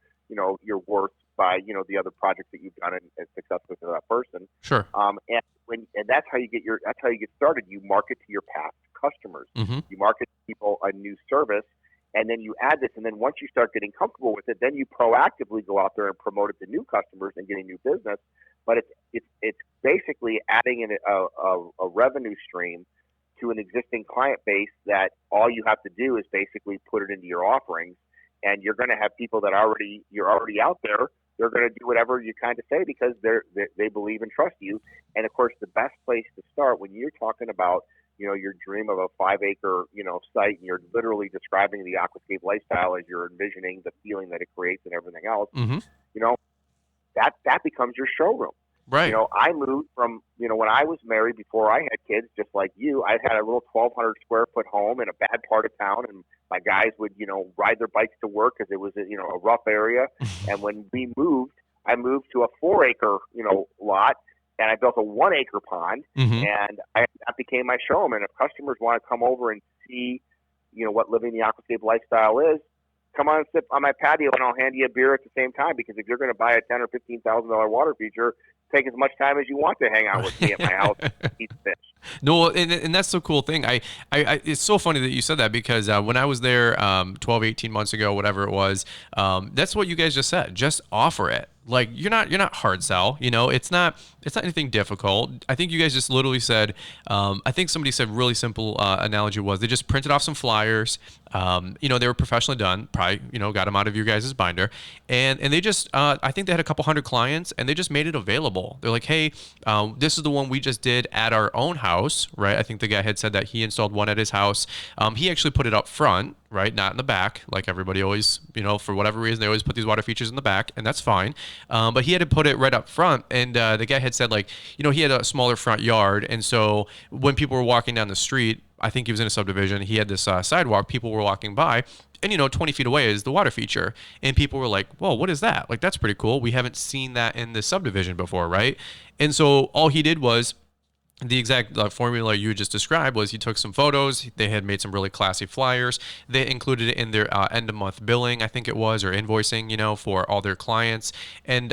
worth by the other projects that you've done and successful to that person.
Sure.
And that's how you get started. You market to your past customers.
Mm-hmm.
You market to people a new service, and then you add this, and then once you start getting comfortable with it, then you proactively go out there and promote it to new customers and getting new business. But it's basically adding in a revenue stream to an existing client base that all you have to do is basically put it into your offerings, and you're going to have people that you're already out there. They're going to do whatever you kind of say because they believe and trust you. And of course, the best place to start when you're talking about, your dream of a 5-acre, site, and you're literally describing the aquascape lifestyle as you're envisioning the feeling that it creates and everything else,
mm-hmm.
That becomes your showroom.
Right.
I moved from, when I was married before I had kids, just like you, I had a little 1,200 square foot home in a bad part of town, and my guys would, ride their bikes to work because it was, a rough area. And when we moved, I moved to a 4-acre, lot, and I built a 1-acre pond,
mm-hmm.
and that became my showroom. And if customers want to come over and see, what living the aquascape lifestyle is, come on and sit on my patio, and I'll hand you a beer at the same time. Because if you're going to buy a $10,000 or $15,000 water feature, take as much time as you want to hang out with me at my house and eat fish.
No, and that's the cool thing. I it's so funny that you said that because when I was there 12, 18 months ago, whatever it was, that's what you guys just said. Just offer it. Like you're not hard sell, it's not anything difficult. I think you guys just literally said, I think somebody said really simple analogy was they just printed off some flyers. They were professionally done, probably, got them out of your guys' binder. And they just, I think they had a couple hundred clients and they just made it available. They're like, hey, this is the one we just did at our own house, right? I think the guy had said that he installed one at his house. He actually put it up front, right? Not in the back, like everybody always, for whatever reason, they always put these water features in the back, and that's fine. But he had to put it right up front. And the guy had said, like, he had a smaller front yard. And so when people were walking down the street, I think he was in a subdivision, he had this sidewalk, people were walking by, and 20 feet away is the water feature. And people were like, whoa, what is that? Like, that's pretty cool. We haven't seen that in this subdivision before, right? And so all he did was, the exact formula you just described was he took some photos. They had made some really classy flyers. They included it in their end of month billing, I think it was, or invoicing, for all their clients. And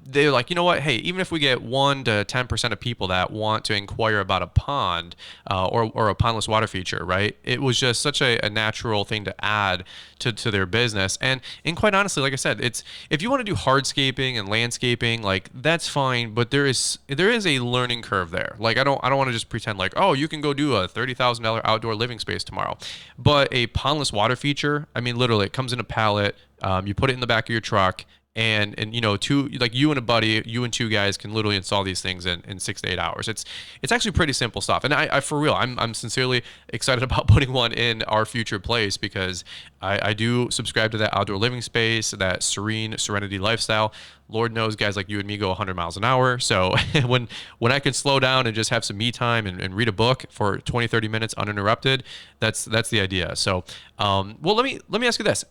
they're like, you know what? Hey, even if we get 1 to 10% of people that want to inquire about a pond or a pondless water feature, right? It was just such a natural thing to add to their business. And quite honestly, like I said, it's if you want to do hardscaping and landscaping, like that's fine, but there is a learning curve there. Like I don't want to just pretend like, oh, you can go do a $30,000 outdoor living space tomorrow. But a pondless water feature, I mean, literally, it comes in a pallet. You put it in the back of your truck, and two, like you and a buddy, you and 2 guys can literally install these things in 6 to 8 hours. It's actually pretty simple stuff. And I for real, I'm sincerely excited about putting one in our future place because I do subscribe to that outdoor living space, that serenity lifestyle. Lord knows guys like you and me go 100 miles an hour. So when I can slow down and just have some me time and read a book for 20, 30 minutes uninterrupted, that's the idea. So, well, let me ask you this.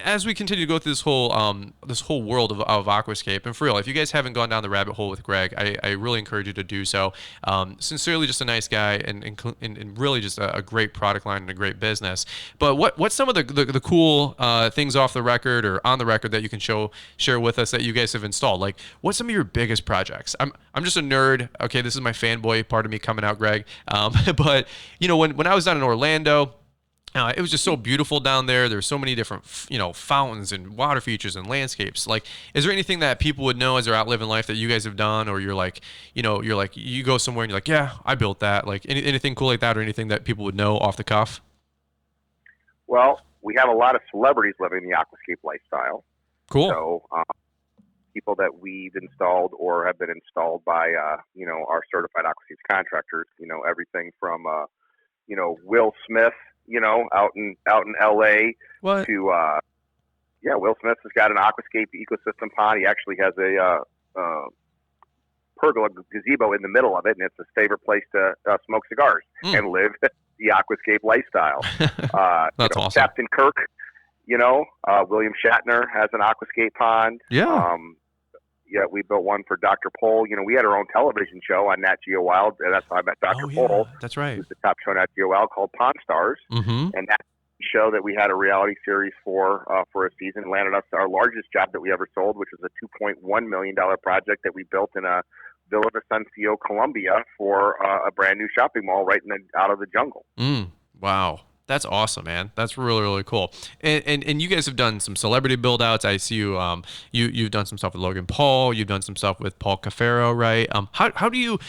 As we continue to go through this whole world of aquascape, and for real, if you guys haven't gone down the rabbit hole with Greg, I really encourage you to do so. Sincerely, just a nice guy and really just a great product line and a great business. But what's some of the cool things off the record or on the record that you can share with us that you guys have installed? Like, what's some of your biggest projects? I'm just a nerd. Okay, this is my fanboy part of me coming out, Greg. But when I was down in Orlando, it was just so beautiful down there. There's so many different, fountains and water features and landscapes. Like, is there anything that people would know as they're out living life that you guys have done, or you're like, you go somewhere and you're like, yeah, I built that. Like anything cool like that, or anything that people would know off the cuff?
Well, we have a lot of celebrities living the aquascape lifestyle.
Cool.
So, people that we've installed or have been installed by, our certified aquascape contractors. Everything from, Will Smith, out in LA.
What?
To, Will Smith has got an aquascape ecosystem pond. He actually has a pergola gazebo in the middle of it, and it's his favorite place to smoke cigars and live the aquascape lifestyle.
That's awesome.
Captain Kirk, William Shatner has an aquascape pond.
Yeah.
We built one for Dr. Pol. We had our own television show on Nat Geo Wild, and that's how I met Dr. Pol.
That's right.
Who's the top show on Nat Geo Wild, called Pond Stars.
Mm-hmm.
And show that we had a reality series for a season, landed us our largest job that we ever sold, which was a $2.1 million project that we built in a Villa Vicencio, Colombia, for a brand new shopping mall right out of the jungle.
Wow. That's awesome, man. That's really, really cool. And you guys have done some celebrity build outs. I see you've done some stuff with Logan Paul. You've done some stuff with Paul Cafaro, right? How do you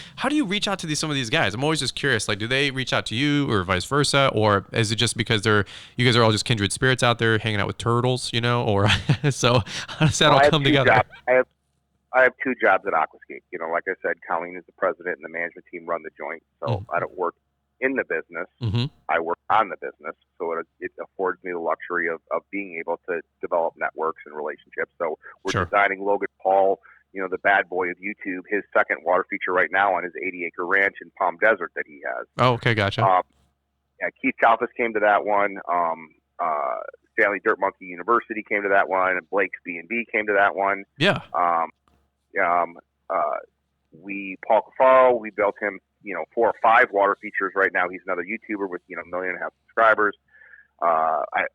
reach out to some of these guys? I'm always just curious. Like, do they reach out to you or vice versa, or is it just because you guys are all just kindred spirits out there hanging out with turtles, or so how does that all come together?
I have two jobs at Aquascape. Like I said, Colleen is the president and the management team run the joint. So I don't work in the business. I work on the business. So it affords me the luxury of being able to develop networks and relationships. So we're designing Logan Paul, the bad boy of YouTube, his second water feature right now on his 80-acre ranch in Palm Desert that he has.
Oh, okay. Gotcha.
Keith Kalfas came to that one. Stanley Dirt Monkey University came to that one, and Blake's B&B came to that one.
Yeah.
Paul Cafaro, we built him, 4 or 5 water features right now. He's another YouTuber with, 1.5 million subscribers. I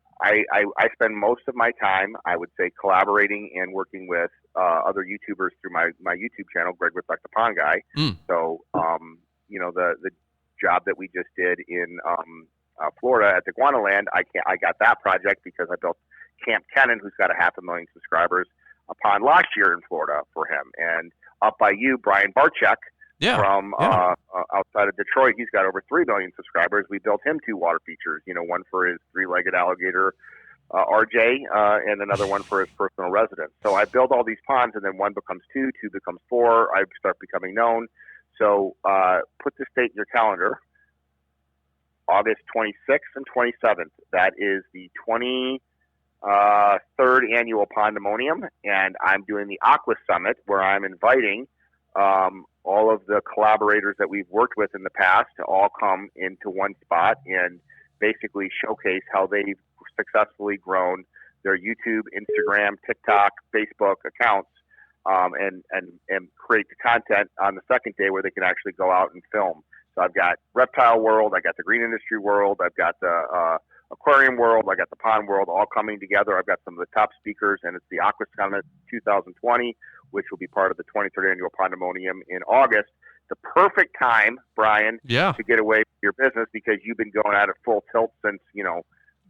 spend most of my time, I would say, collaborating and working with other YouTubers through my YouTube channel, Greg Wittstock, the Pond Guy. So, the job that we just did in Florida at the Guana Land, I got that project because I built Camp Kennan, who's got 500,000 subscribers, a pond last year in Florida for him. And up by you, Brian Barczyk from outside of Detroit, he's got over 3 million subscribers. We built him 2 water features, one for his 3-legged alligator, RJ, and another one for his personal residence. So I build all these ponds, and then 1 becomes 2, 2 becomes 4. I start becoming known. So put this date in your calendar, August 26th and 27th. That is the 23rd annual Pondemonium, and I'm doing the Aqua Summit, where I'm inviting all of the collaborators that we've worked with in the past to all come into one spot and basically showcase how they've successfully grown their YouTube, Instagram, TikTok, Facebook accounts, and create the content on the second day where they can actually go out and film. So I've got Reptile World, I got the Green Industry World, I've got the Aquarium World, I got the Pond World, all coming together. I've got some of the top speakers, and it's the Aqua Summit 2020, which will be part of the 23rd annual Pondemonium in August. The perfect time, Brian, to get away from your business, because you've been going at it full tilt since,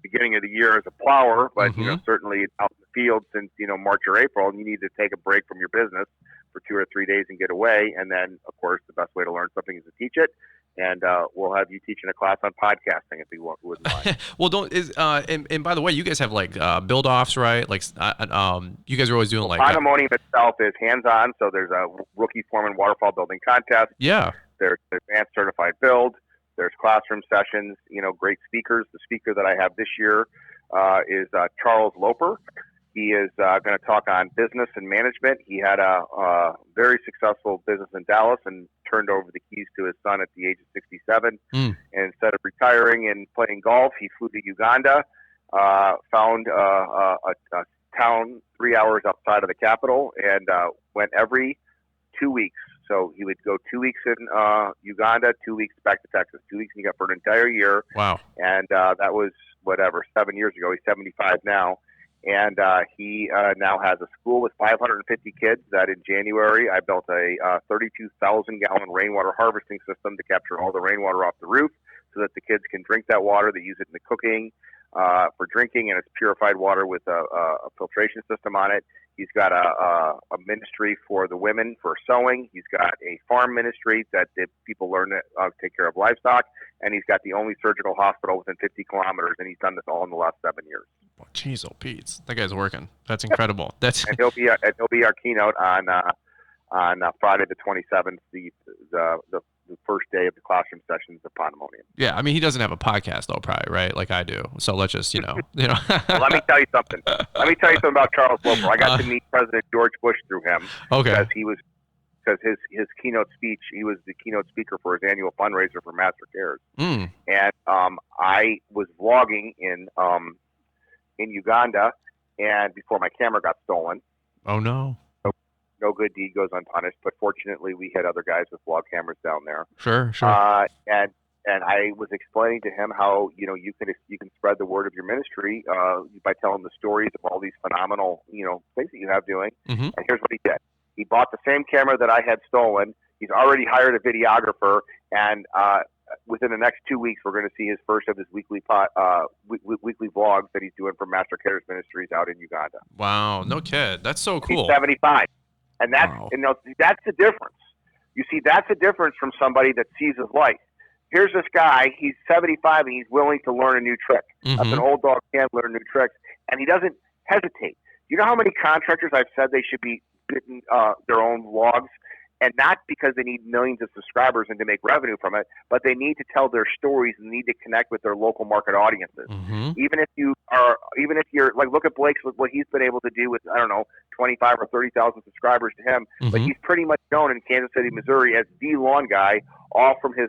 beginning of the year as a plower, but, certainly out in the field since, March or April, and you need to take a break from your business for 2 or 3 days and get away. And then, of course, the best way to learn something is to teach it. And we'll have you teaching a class on podcasting if you wouldn't mind.
Well, and by the way, you guys have like build offs, right? Like, you guys are always doing like
Pondemonium itself is hands-on. So there's a rookie foreman waterfall building contest.
Yeah.
There's advanced certified build. There's classroom sessions. Great speakers. The speaker that I have this year is Charles Loper. He is going to talk on business and management. He had a very successful business in Dallas and turned over the keys to his son at the age of 67. And instead of retiring and playing golf, he flew to Uganda, found a town 3 hours outside of the capital, and went every 2 weeks. So he would go 2 weeks in Uganda, 2 weeks back to Texas, 2 weeks, and he got for an entire year.
Wow. And
that was, 7 years ago. He's 75 now. And he now has a school with 550 kids that in January I built a 32,000-gallon rainwater harvesting system to capture all the rainwater off the roof so that the kids can drink that water. They use it in the cooking for drinking, and it's purified water with a filtration system on it. He's got a ministry for the women for sewing. He's got a farm ministry that people learn to take care of livestock. And he's got the only surgical hospital within 50 kilometers, and he's done this all in the last 7 years.
Jeez, oh Pete, that guy's working. That's incredible.
And he'll be our keynote on Friday the 27th, the first day of the classroom sessions of Pondemonium.
Yeah, I mean, he doesn't have a podcast though, probably, right? Like I do. So let's just,
Well, let me tell you something. About Charles Loper. I got to meet President George Bush through him.
Okay.
Because his keynote speech, he was the keynote speaker for his annual fundraiser for Master Cares. And I was vlogging in Uganda, and before my camera got stolen.
Oh no.
No good deed goes unpunished, but fortunately we had other guys with vlog cameras down there.
Sure.
and I was explaining to him how you can spread the word of your ministry by telling the stories of all these phenomenal things that you have doing.
Mm-hmm.
And here's what he did: he bought the same camera that I had stolen. He's already hired a videographer, and within the next 2 weeks, we're going to see his first of his weekly vlogs that he's doing for Master Cares Ministries out in Uganda.
Wow, no kid, that's so cool.
He's 75, and that's that's the difference. You see, that's the difference from somebody that sees his life. Here's this guy, he's 75 and he's willing to learn a new trick.
Mm-hmm.
An old dog can't learn new tricks, and he doesn't hesitate. You know how many contractors I've said they should be getting their own vlogs, and not because they need millions of subscribers and to make revenue from it, but they need to tell their stories and need to connect with their local market audiences.
Mm-hmm.
Even if you're like, look at Blake's with what he's been able to do with, I don't know, 25 or 30,000 subscribers to him,
mm-hmm.
but he's pretty much known in Kansas City, Missouri as the lawn guy, all from his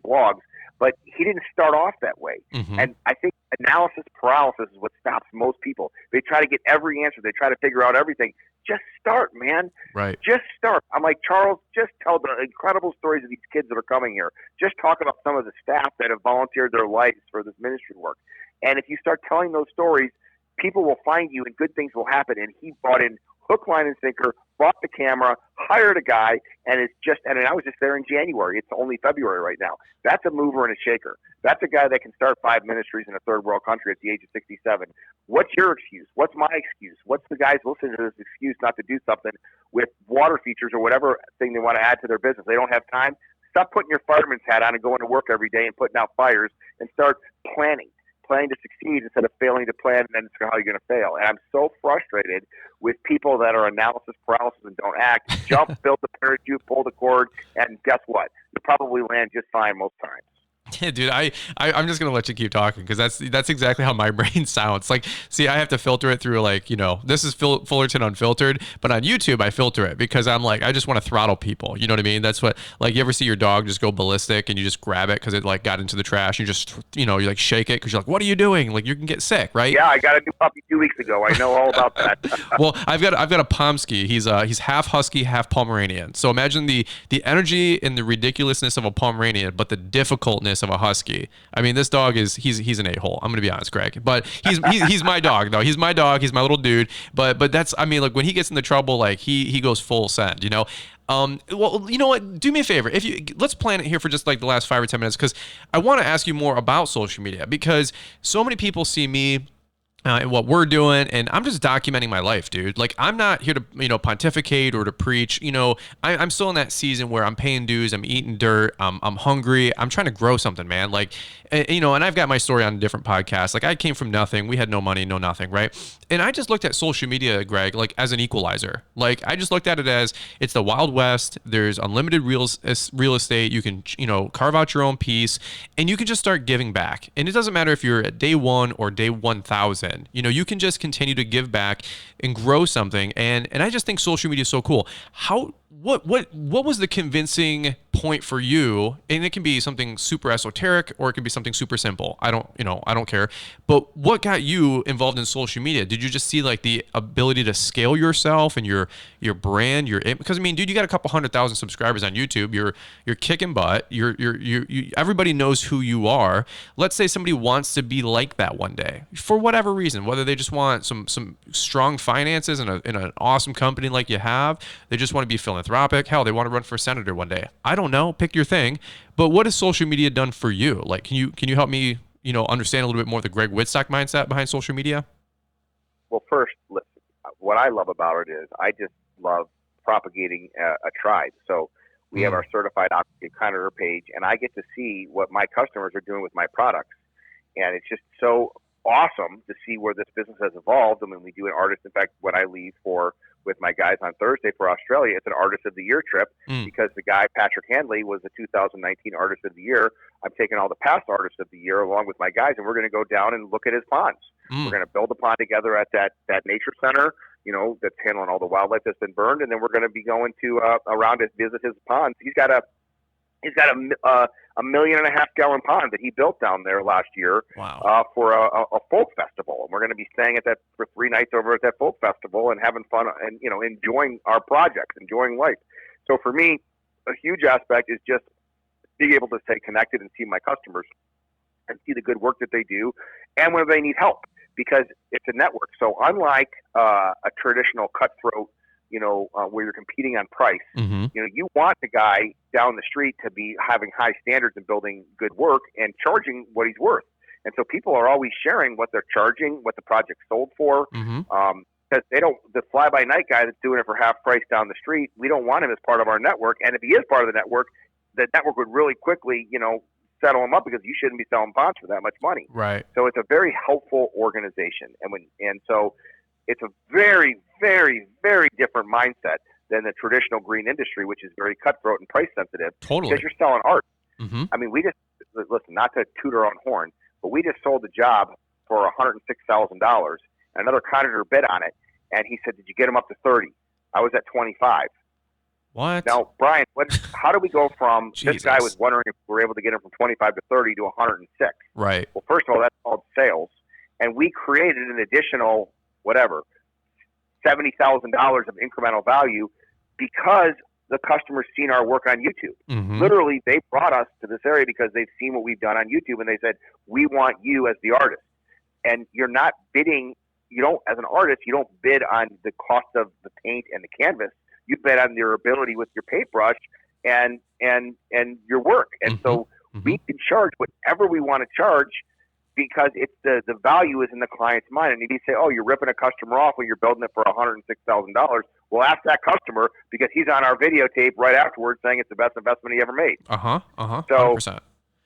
blogs. But he didn't start off that way.
Mm-hmm.
And I think analysis paralysis is what stops most people. They try to get every answer. They try to figure out everything. Just start, man.
Right.
Just start. I'm like, Charles, just tell the incredible stories of these kids that are coming here. Just talk about some of the staff that have volunteered their lives for this ministry work. And if you start telling those stories, people will find you and good things will happen. And he brought in hook, line, and sinker, bought the camera, hired a guy, and I was just there in January. It's only February right now. That's a mover and a shaker. That's a guy that can start 5 ministries in a third world country at the age of 67. What's your excuse? What's my excuse? What's the guys listening to this excuse not to do something with water features or whatever thing they want to add to their business? They don't have time. Stop putting your fireman's hat on and going to work every day and putting out fires, and start planning to succeed instead of failing to plan, and then it's how you're going to fail. And I'm so frustrated with people that are analysis paralysis and don't act. Jump, build the parachute, pull the cord, and guess what? You probably land just fine most times.
Yeah, dude, I'm just gonna let you keep talking because that's exactly how my brain sounds. Like, see, I have to filter it through, like, this is Fullerton Unfiltered, but on YouTube I filter it because I'm like, I just want to throttle people. You know what I mean? That's what, like, you ever see your dog just go ballistic and you just grab it because it like got into the trash. You just, you like shake it because you're like, what are you doing? Like, you can get sick, right?
Yeah, I got a new puppy 2 weeks ago. I know all about that.
Well, I've got a Pomsky. He's half husky, half Pomeranian. So imagine the energy and the ridiculousness of a Pomeranian, but the difficultness of a husky. I mean, this dog he's an a-hole. I'm gonna be honest, Greg. But he's my dog though. He's my dog. He's my little dude. But that's, I mean, like, when he gets into trouble, like he goes full send. Well, you know what? Do me a favor. Let's plan it here for just like the last 5 or 10 minutes, because I want to ask you more about social media, because so many people see me and what we're doing, and I'm just documenting my life, dude. Like, I'm not here to, pontificate or to preach. I'm still in that season where I'm paying dues, I'm eating dirt, I'm hungry, I'm trying to grow something, man. Like, and I've got my story on a different podcast. Like, I came from nothing. We had no money, no nothing, right? And I just looked at social media, Greg, like as an equalizer. Like, I just looked at it as it's the Wild West. There's unlimited real estate. You can, carve out your own piece, and you can just start giving back. And it doesn't matter if you're at day 1 or day 1,000. You can just continue to give back and grow something. And I just think social media is so cool. What was the convincing point for you? And it can be something super esoteric, or it can be something super simple. I don't care. But what got you involved in social media? Did you just see like the ability to scale yourself and your brand, because I mean, dude, you got a couple 100,000 subscribers on YouTube. You're kicking butt. You everybody knows who you are. Let's say somebody wants to be like that one day for whatever reason, whether they just want some strong finances in an awesome company like you have, they just want to be philanthropic. Hell, they want to run for senator one day. I don't know. Pick your thing. But what has social media done for you? Like, can you help me, understand a little bit more the Greg Wittstock mindset behind social media?
Well, first, listen, what I love about it is I just love propagating a tribe. So we have our certified connoisseur page, and I get to see what my customers are doing with my products. And it's just so awesome to see where this business has evolved. I mean, we do an artist. In fact, when I leave with my guys on Thursday for Australia, it's an Artist of the Year trip because the guy, Patrick Hanley, was the 2019 Artist of the Year. I'm taking all the past Artists of the Year along with my guys, and we're going to go down and look at his ponds. We're going to build a pond together at that nature center, that's handling all the wildlife that's been burned, and then we're going to be going to around to visit his ponds. He's got a 1.5 million gallon pond that he built down there last year.
Wow.
For a folk festival. And we're going to be staying at that for 3 nights over at that folk festival and having fun and, enjoying our projects, enjoying life. So for me, a huge aspect is just being able to stay connected and see my customers and see the good work that they do and when they need help, because it's a network. So unlike a traditional cutthroat, where you're competing on price, you want the guy down the street to be having high standards and building good work and charging what he's worth. And so people are always sharing what they're charging, what the project sold for. Because the fly-by-night guy that's doing it for half price down the street, we don't want him as part of our network. And if he is part of the network would really quickly, settle him up, because you shouldn't be selling ponds for that much money.
Right.
So it's a very helpful organization. And so it's a very, very, very different mindset than the traditional green industry, which is very cutthroat and price sensitive.
Totally.
Because you're selling art. I mean, not to toot our own horn, but we just sold the job for $106,000. Another contractor bid on it, and he said, "Did you get him up to 30?" I was at 25.
What?
Now, Brian, how do we go from
Jesus.
This guy was wondering if we were able to get him from 25 to 30 to 106?
Right.
Well, first of all, that's called sales, and we created an additional $70,000 of incremental value because the customer's seen our work on YouTube. Literally, they brought us to this area because they've seen what we've done on YouTube, and they said, "We want you as the artist." And you're not bidding. As an artist, you don't bid on the cost of the paint and the canvas. You bid on your ability with your paintbrush and your work. And so we can charge whatever we want to charge, because it's the value is in the client's mind. And if you say, "Oh, you're ripping a customer off when you're building it for $106,000," well, ask that customer, because he's on our videotape right afterwards saying it's the best investment he ever made.
100%.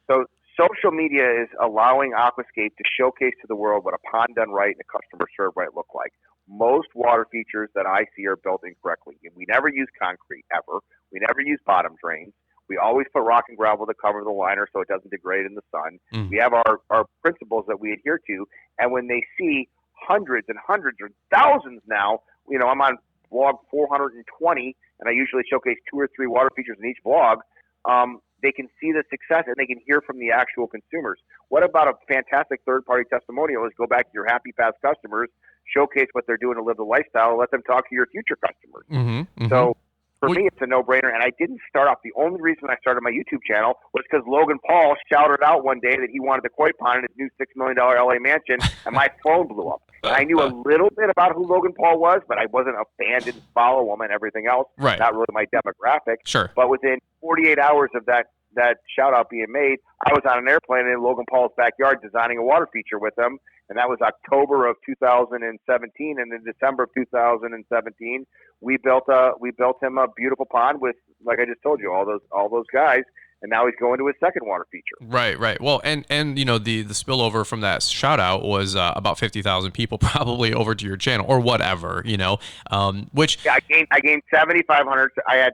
So social media is allowing Aquascape to showcase to the world what a pond done right and a customer served right look like. Most water features that I see are built incorrectly. We never use concrete, ever. We never use bottom drains. We always put rock and gravel to cover the liner so it doesn't degrade in the sun. We have our principles that we adhere to. And when they see hundreds and hundreds or thousands now, I'm on blog 420, and I usually showcase 2 or 3 water features in each blog. They can see the success, and they can hear from the actual consumers. What about a fantastic third-party testimonial? Is go back to your happy past customers, showcase what they're doing to live the lifestyle, and let them talk to your future customers. So for me, it's a no-brainer, and I didn't start off. The only reason I started my YouTube channel was because Logan Paul shouted out one day that he wanted the koi pond in his new $6 million LA mansion, and my phone blew up. I knew a little bit about who Logan Paul was, but I wasn't a fan, didn't follow him and everything else.
Right.
Not really my demographic.
Sure.
But within 48 hours of that shout out being made, I was on an airplane in Logan Paul's backyard designing a water feature with him, and that was October of 2017. And in December of 2017, we built him a beautiful pond with, like I just told you, all those guys. And now he's going to his second water feature. Right.
Well, and the spillover from that shout out was about 50,000 people probably over to your channel or whatever, which
I gained 7,500. I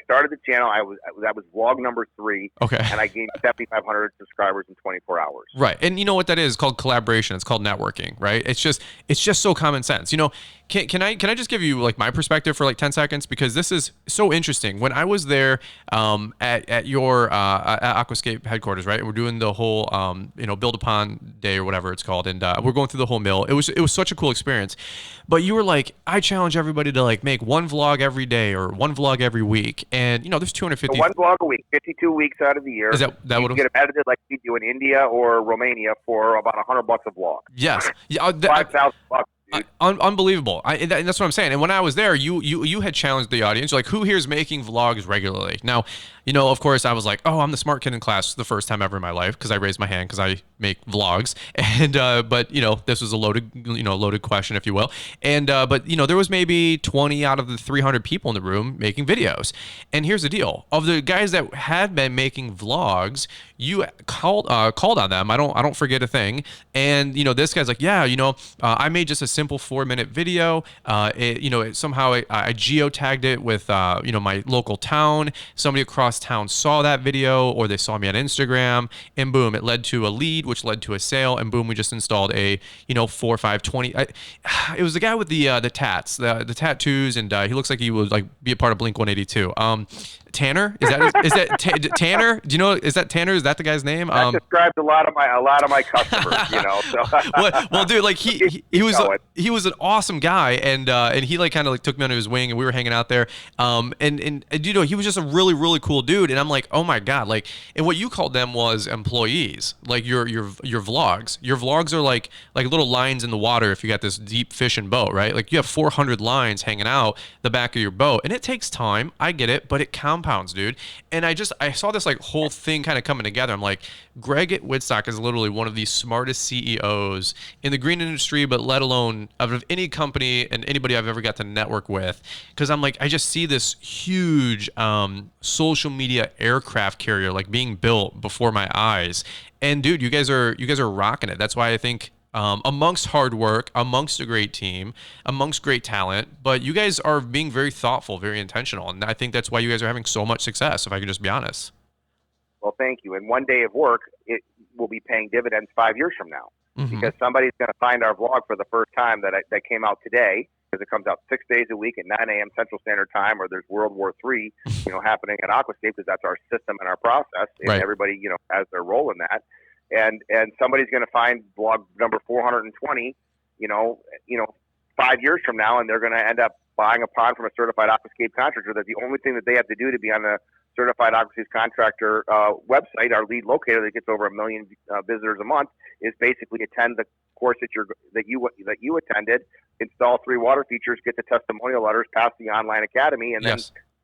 started the channel. That was vlog number 3.
Okay.
And I gained 7,500 subscribers in 24 hours.
Right. And you know what that is? It's called collaboration. It's called networking, right? It's just so common sense. Can I just give you like my perspective for like 10 seconds, because this is so interesting. When I was there at your at Aquascape headquarters, right? We're doing the whole build a pond day or whatever it's called, and we're going through the whole mill. It was such a cool experience. But you were like, I challenge everybody to like make one vlog every day or one vlog every week, and there's 250.
So one vlog a week, 52 weeks out of the year.
Is that
you
what
get them edited like we do in India or Romania for about $100 a vlog?
Yes. Yeah.
$5,000.
Unbelievable. And that's what I'm saying. And when I was there, you had challenged the audience. You're like, who here is making vlogs regularly? Now, of course, I was like, oh, I'm the smart kid in class the first time ever in my life, because I raised my hand because I make vlogs. And but this was a loaded question, if you will. And but there was maybe 20 out of the 300 people in the room making videos. And here's the deal: of the guys that had been making vlogs, you called on them. I don't forget a thing. And this guy's like, yeah, I made just a simple 4-minute video. Somehow I geotagged it with my local town. Somebody across town saw that video, or they saw me on Instagram, and boom, it led to a lead, which led to a sale, and boom, we just installed a 4, 5, 20. It was the guy with the tats, the tattoos, and he looks like he would like be a part of Blink 182. Tanner? Is that Tanner? Do you know? Is that Tanner? Is that the guy's name?
That describes a lot of my customers. So.
well, dude, like he was an awesome guy, and he like kind of like took me under his wing, and we were hanging out there. And he was just a really really cool dude, and I'm like, oh my god, like, and what you called them was employees, like your vlogs. Your vlogs are like little lines in the water if you got this deep fishing boat, right? Like you have 400 lines hanging out the back of your boat, and it takes time. I get it, but it compounds, dude. And I saw this like whole thing kind of coming together. I'm like, Greg at Wittstock is literally one of the smartest CEOs in the green industry, but let alone out of any company and anybody I've ever got to network with. Because I'm like, I just see this huge social media aircraft carrier like being built before my eyes. And dude, you guys are rocking it. That's why I think amongst hard work, amongst a great team, amongst great talent, but you guys are being very thoughtful, very intentional. And I think that's why you guys are having so much success, if I can just be honest.
Well, thank you. And one day of work, it will be paying dividends 5 years from now, because somebody's going to find our vlog for the first time that came out today, because it comes out 6 days a week at 9 a.m. Central Standard Time, or there's World War III, happening at Aquascape, because that's our system and our process, and everybody, has their role in that. And somebody's going to find vlog number 420, 5 years from now, and they're going to end up buying a pond from a certified Aquascape contractor. That the only thing that they have to do to be on the certified Aquascape contractor website, our lead locator that gets over 1 million visitors a month, is basically attend the course that you attended, install 3 water features, get the testimonial letters, pass the online academy, and then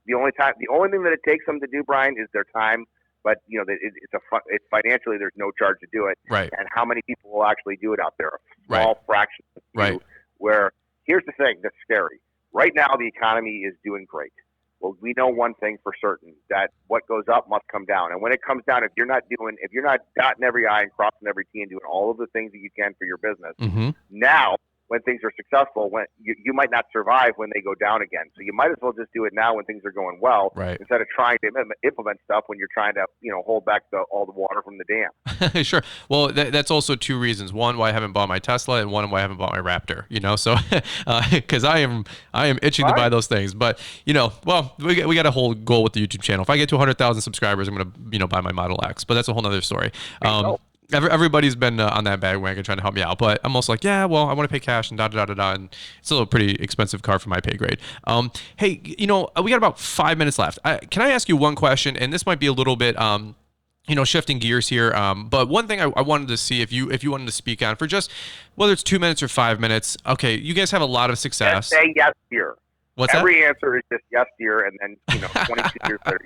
the only thing that it takes them to do, Brian, is their time. But it's financially, there's no charge to do it.
Right.
And how many people will actually do it out there? A small fraction of you.
Right.
Where here's the thing that's scary. Right now, the economy is doing great. Well, we know one thing for certain, that what goes up must come down. And when it comes down, if you're not dotting every I and crossing every T and doing all of the things that you can for your business, now when things are successful, when you might not survive when they go down again. So you might as well just do it now when things are going well, instead of trying to implement stuff when you're trying to, hold back all the water from the dam.
Sure. Well, that's also 2 reasons. One, why I haven't bought my Tesla, and one, why I haven't bought my Raptor, so because I am itching to buy those things. But, well, we got a whole goal with the YouTube channel. If I get to 100,000 subscribers, I'm going to, buy my Model X, but that's a whole nother story. Everybody's been on that bandwagon trying to help me out, but I'm also like, yeah, well, I want to pay cash and and it's still a pretty expensive car for my pay grade. Hey, we got about 5 minutes left. Can I ask you one question? And this might be a little bit, shifting gears here. But one thing I wanted to see if you wanted to speak on for just whether it's 2 minutes or 5 minutes. Okay, you guys have a lot of success.
Just say yes, dear.
What's
Every
that?
answer is just yes, dear, and then 22 years later.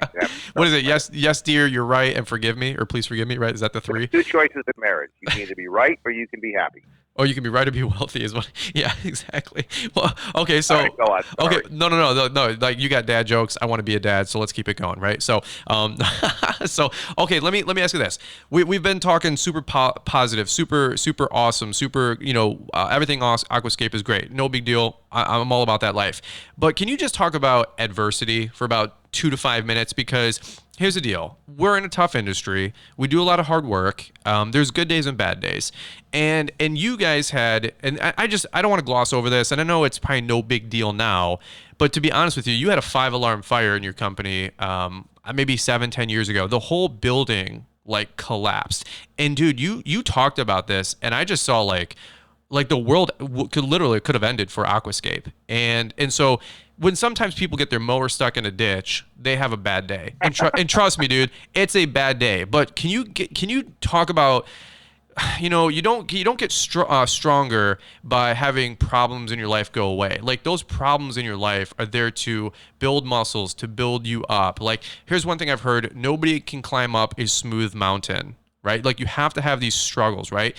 What is it? Yes, dear, you're right, and forgive me, or please forgive me. Right? Is that the 3?
There's 2 choices in marriage. You can either be right or you can be happy.
Or you can be right or be wealthy is what. Yeah, exactly. Well, okay, so
right, go on.
Okay, no. Like you got dad jokes. I want to be a dad, so let's keep it going, right? So, okay, let me ask you this. We've been talking super positive, super awesome, super. Everything Aquascape is great. No big deal. I'm all about that life. But can you just talk about adversity for about 2 to 5 minutes? Because here's the deal. We're in a tough industry. We do a lot of hard work. There's good days and bad days. And you guys had, and I don't want to gloss over this, and I know it's probably no big deal now, but to be honest with you, you had a 5-alarm fire in your company maybe 7-10 years ago. The whole building like collapsed. And dude, you talked about this, and I just saw like the world could have ended for Aquascape. And so when sometimes people get their mower stuck in a ditch, they have a bad day. And trust me, dude, it's a bad day. But can you talk about, you don't get stronger by having problems in your life go away. Like those problems in your life are there to build muscles, to build you up. Like here's one thing I've heard: nobody can climb up a smooth mountain, right? Like you have to have these struggles, right?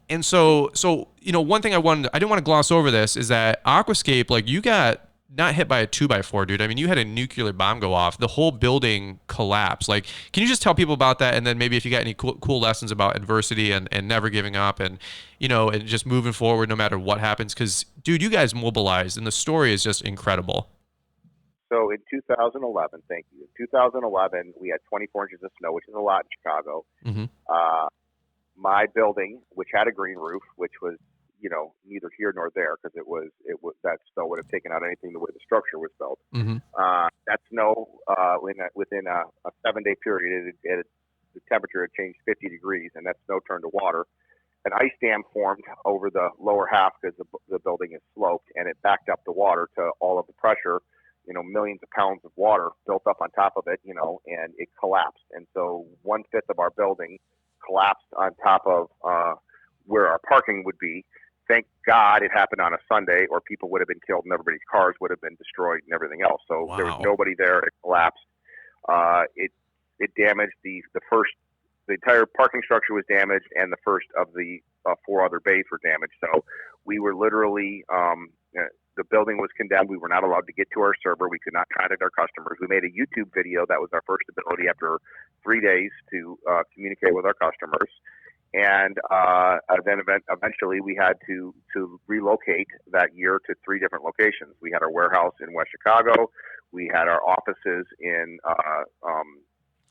And so one thing I didn't want to gloss over this is that Aquascape, like you got not hit by a 2x4, dude. I mean, you had a nuclear bomb go off. The whole building collapsed. Like, can you just tell people about that? And then maybe if you got any cool lessons about adversity and never giving up and just moving forward no matter what happens. Because, dude, you guys mobilized and the story is just incredible.
So in 2011, thank you. In 2011, we had 24 inches of snow, which is a lot in Chicago. My building, which had a green roof, which was neither here nor there, because that snow would have taken out anything the way the structure was built.
Mm-hmm.
That snow, within a 7-day period, the temperature had changed 50 degrees, and that snow turned to water. An ice dam formed over the lower half because the building is sloped, and it backed up the water to all of the pressure. Millions of pounds of water built up on top of it, and it collapsed. And so 1/5 of our building collapsed on top of where our parking would be. Thank God it happened on a Sunday, or people would have been killed and everybody's cars would have been destroyed and everything else. So
wow.
There was nobody there. It collapsed. It damaged the entire parking structure was damaged, and the first of the 4 other bays were damaged. So we were literally, the building was condemned. We were not allowed to get to our server. We could not contact our customers. We made a YouTube video. That was our first ability after 3 days to communicate with our customers. And then eventually we had to relocate that year to 3 different locations. We had our warehouse in West Chicago. We had our offices in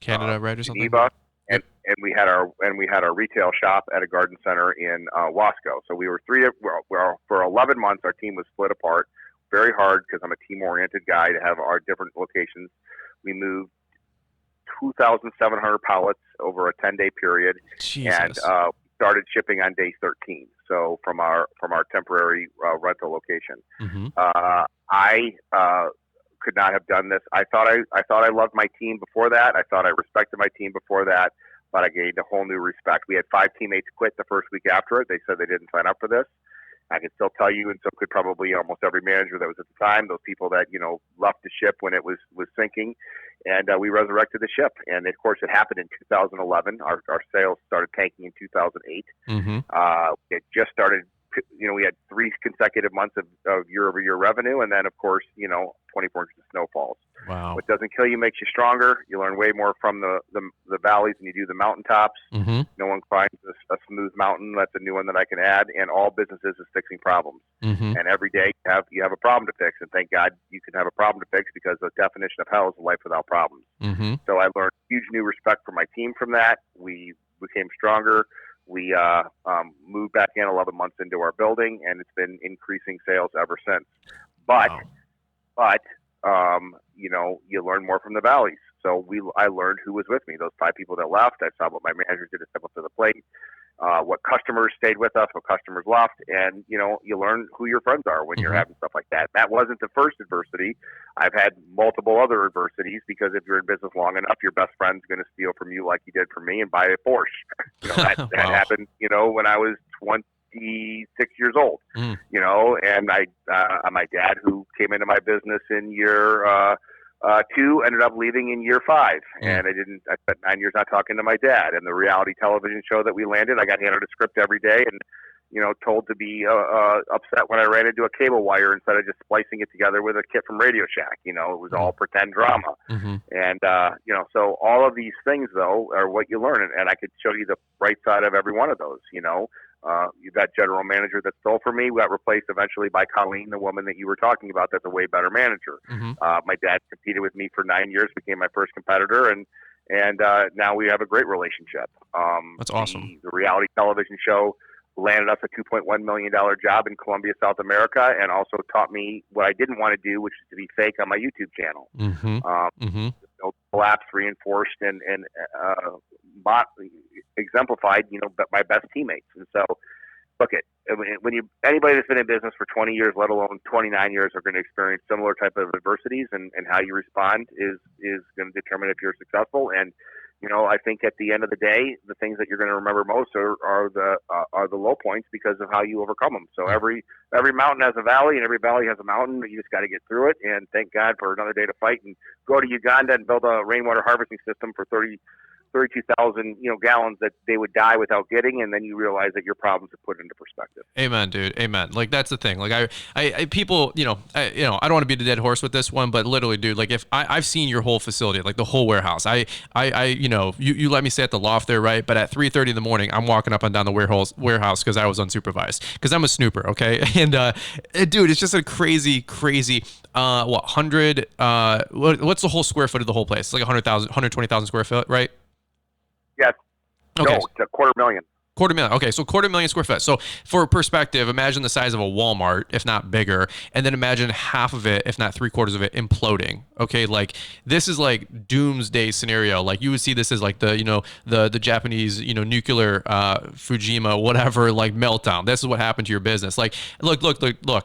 Canada, right, or something?
Geneva. And we had our retail shop at a garden center in Wasco. So we were for 11 months. Our team was split apart, very hard, because I'm a team-oriented guy, to have our different locations. We moved 2,700 pallets over a 10-day period,
Jesus.
And started shipping on day 13. So from our temporary rental location.
Mm-hmm.
I could not have done this. I thought I loved my team before that. I thought I respected my team before that, but I gained a whole new respect. We had 5 teammates quit the first week after it. They said they didn't sign up for this. I can still tell you, and so could probably almost every manager that was at the time, those people that, left the ship when it was sinking, and we resurrected the ship. And of course it happened in 2011. Our sales started tanking in 2008.
Mm-hmm.
It just started, we had 3 consecutive months of year-over-year revenue, and then of course, 24 inches of snowfalls.
Wow.
What doesn't kill you makes you stronger. You learn way more from the valleys than you do the mountaintops.
Mm-hmm.
No one finds a smooth mountain. That's a new one that I can add. And all businesses is fixing problems.
Mm-hmm.
And every day you have a problem to fix. And thank God you can have a problem to fix, because the definition of hell is a life without problems.
Mm-hmm.
So I learned huge new respect for my team from that. We became stronger. We moved back in 11 months into our building, and it's been increasing sales ever since. But you learn more from the valleys. So I learned who was with me. Those 5 people that left, I saw what my managers did to step up to the plate, what customers stayed with us, what customers left, and you learn who your friends are when you're having stuff like that. That wasn't the first adversity. I've had multiple other adversities, because if you're in business long enough, your best friend's going to steal from you like he did from me and buy a Porsche. That
Wow.
happened, when I was 26 years old.
Mm.
And my dad, who came into my business in year 2, ended up leaving in year 5. And I spent 9 years not talking to my dad. And the reality television show that we landed, I got handed a script every day and, told to be upset when I ran into a cable wire instead of just splicing it together with a kit from Radio Shack. It was all pretend drama.
Mm-hmm.
And, so all of these things, though, are what you learn. And I could show you the bright side of every one of those, that general manager that stole from me got replaced eventually by Colleen, the woman that you were talking about. That's a way better manager.
Mm-hmm.
My dad competed with me for 9 years, became my first competitor, and now we have a great relationship.
That's awesome.
The reality television show landed us a $2.1 million job in Colombia, South America, and also taught me what I didn't want to do, which is to be fake on my YouTube channel.
Mm-hmm.
Collapse, reinforced, and exemplified, my best teammates. And so, look, anybody that's been in business for 20 years, let alone 29 years, are going to experience similar type of adversities, and how you respond is going to determine if you're successful. And I think at the end of the day, the things that you're going to remember most are the low points, because of how you overcome them. So every mountain has a valley, and every valley has a mountain. You just got to get through it. And thank God for another day to fight, and go to Uganda and build a rainwater harvesting system for 32,000 gallons that they would die without getting, and then you realize that your problems are put into perspective.
Amen, dude. Amen. Like, that's the thing. Like, I people, I don't want to be the dead horse with this one, but literally, dude, like, if I've seen your whole facility, like the whole warehouse. You let me stay at the loft there, right? But at 3:30 in the morning, I'm walking up and down the warehouse because I was unsupervised, because I'm a snooper, okay? And dude, it's just a crazy. What's the whole square foot of the whole place? It's like 120,000 square foot, right?
Yes.
Okay.
No, it's $250,000.
250,000. Okay, so 250,000 square foot. So for perspective, imagine the size of a Walmart, if not bigger, and then imagine half of it, if not 3/4 of it, imploding. Okay, like this is like doomsday scenario. Like you would see this as like the the Japanese nuclear Fujima whatever like meltdown. This is what happened to your business. Like look.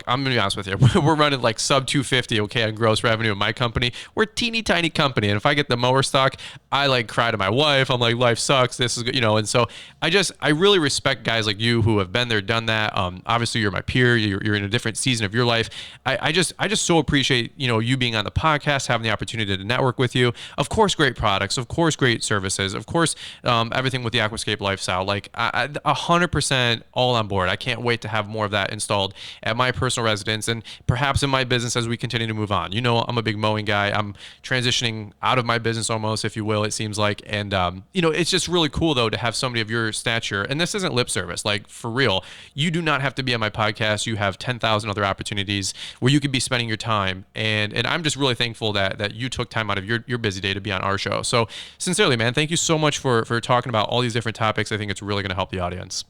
I'm gonna be honest with you. We're running like sub 250 on gross revenue in my company. We're a teeny tiny company, and if I get the mower stock, I like cry to my wife. I'm like, life sucks. This is and so I really respect guys like you who have been there, done that. Obviously you're my peer. You're in a different season of your life. I just so appreciate you being on the podcast, having the opportunity to network with you. Of course, great products. Of course, great services. Of course, everything with the Aquascape lifestyle. Like 100% all on board. I can't wait to have more of that installed at my personal residence and perhaps in my business as we continue to move on. I'm a big mowing guy. I'm transitioning out of my business almost, if you will, it seems like. And, it's just really cool, though, to have somebody of your stature. And this isn't lip service. Like, for real, you do not have to be on my podcast. You have 10,000 other opportunities where you could be spending your time. And I'm just really thankful that you took time out of your busy day to be on our show. So, sincerely, man, thank you so much for talking about all these different topics. I think it's really going to help the audience.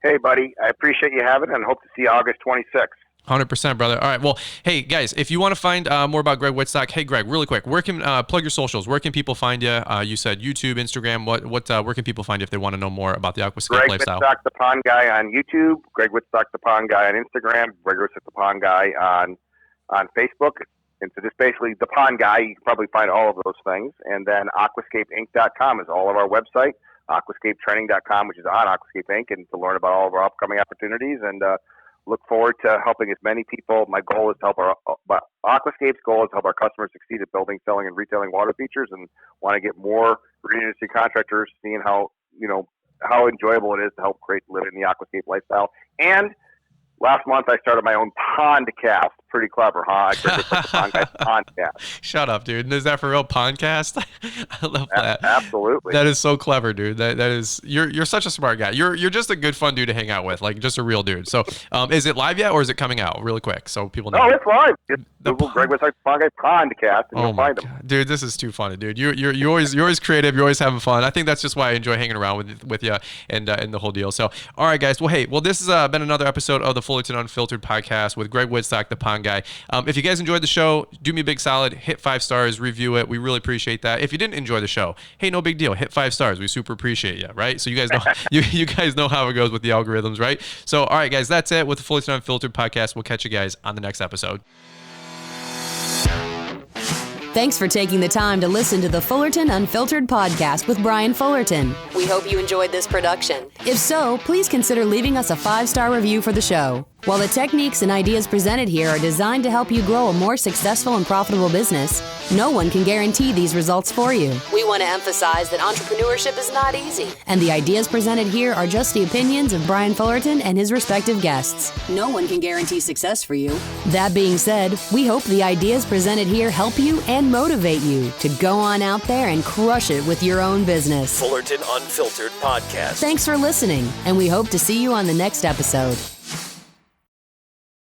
Hey, buddy. I appreciate you having it and hope to see you August 26th.
100%, brother. All right. Well, hey, guys, if you want to find more about Greg Wittstock, hey, Greg, really quick, where can plug your socials? Where can people find you? You said YouTube, Instagram. Where can people find you if they want to know more about the Aquascape lifestyle?
Greg Wittstock, the Pond Guy on YouTube. Greg Wittstock, the Pond Guy on Instagram. Greg Wittstock, the Pond Guy on Facebook. And so just basically the Pond Guy, you can probably find all of those things. And then aquascapeinc.com is all of our website. Aquascapetraining.com, which is on Aquascape Inc., and to learn about all of our upcoming opportunities. And look forward to helping as many people. My goal is to help Aquascape's goal is to help our customers succeed at building, selling, and retailing water features, and want to get more green industry contractors seeing how enjoyable it is to help live in the Aquascape lifestyle. And last month I started my own podcast. Pretty clever, huh? Podcast.
Shut up, dude. Is that for real? Podcast? I love that.
Absolutely.
That is so clever, dude. That is you're such a smart guy. You're just a good fun dude to hang out with, like just a real dude. So, is it live yet, or is it coming out really quick so people know?
Oh, it's live. Google Greg Wittstock Podcast, and you'll find them.
Dude, this is too funny, dude. You're always creative. You're always having fun. I think that's just why I enjoy hanging around with you and the whole deal. So, all right, guys. Well, this has been another episode of the Fullerton Unfiltered podcast with Greg Wittstock, the Pond Guy. If you guys enjoyed the show, do me a big solid, hit 5 stars, review it. We really appreciate that. If you didn't enjoy the show, hey, no big deal. Hit 5 stars. We super appreciate you, right? So you guys know you guys know how it goes with the algorithms, right? So, all right, guys, that's it with the Fullerton Unfiltered podcast. We'll catch you guys on the next episode.
Thanks for taking the time to listen to the Fullerton Unfiltered podcast with Brian Fullerton. We hope you enjoyed this production. If so, please consider leaving us a 5-star review for the show. While the techniques and ideas presented here are designed to help you grow a more successful and profitable business, no one can guarantee these results for you. We want to emphasize that entrepreneurship is not easy, and the ideas presented here are just the opinions of Brian Fullerton and his respective guests. No one can guarantee success for you. That being said, we hope the ideas presented here help you and motivate you to go on out there and crush it with your own business.
Fullerton Unfiltered Podcast.
Thanks for listening, and we hope to see you on the next episode.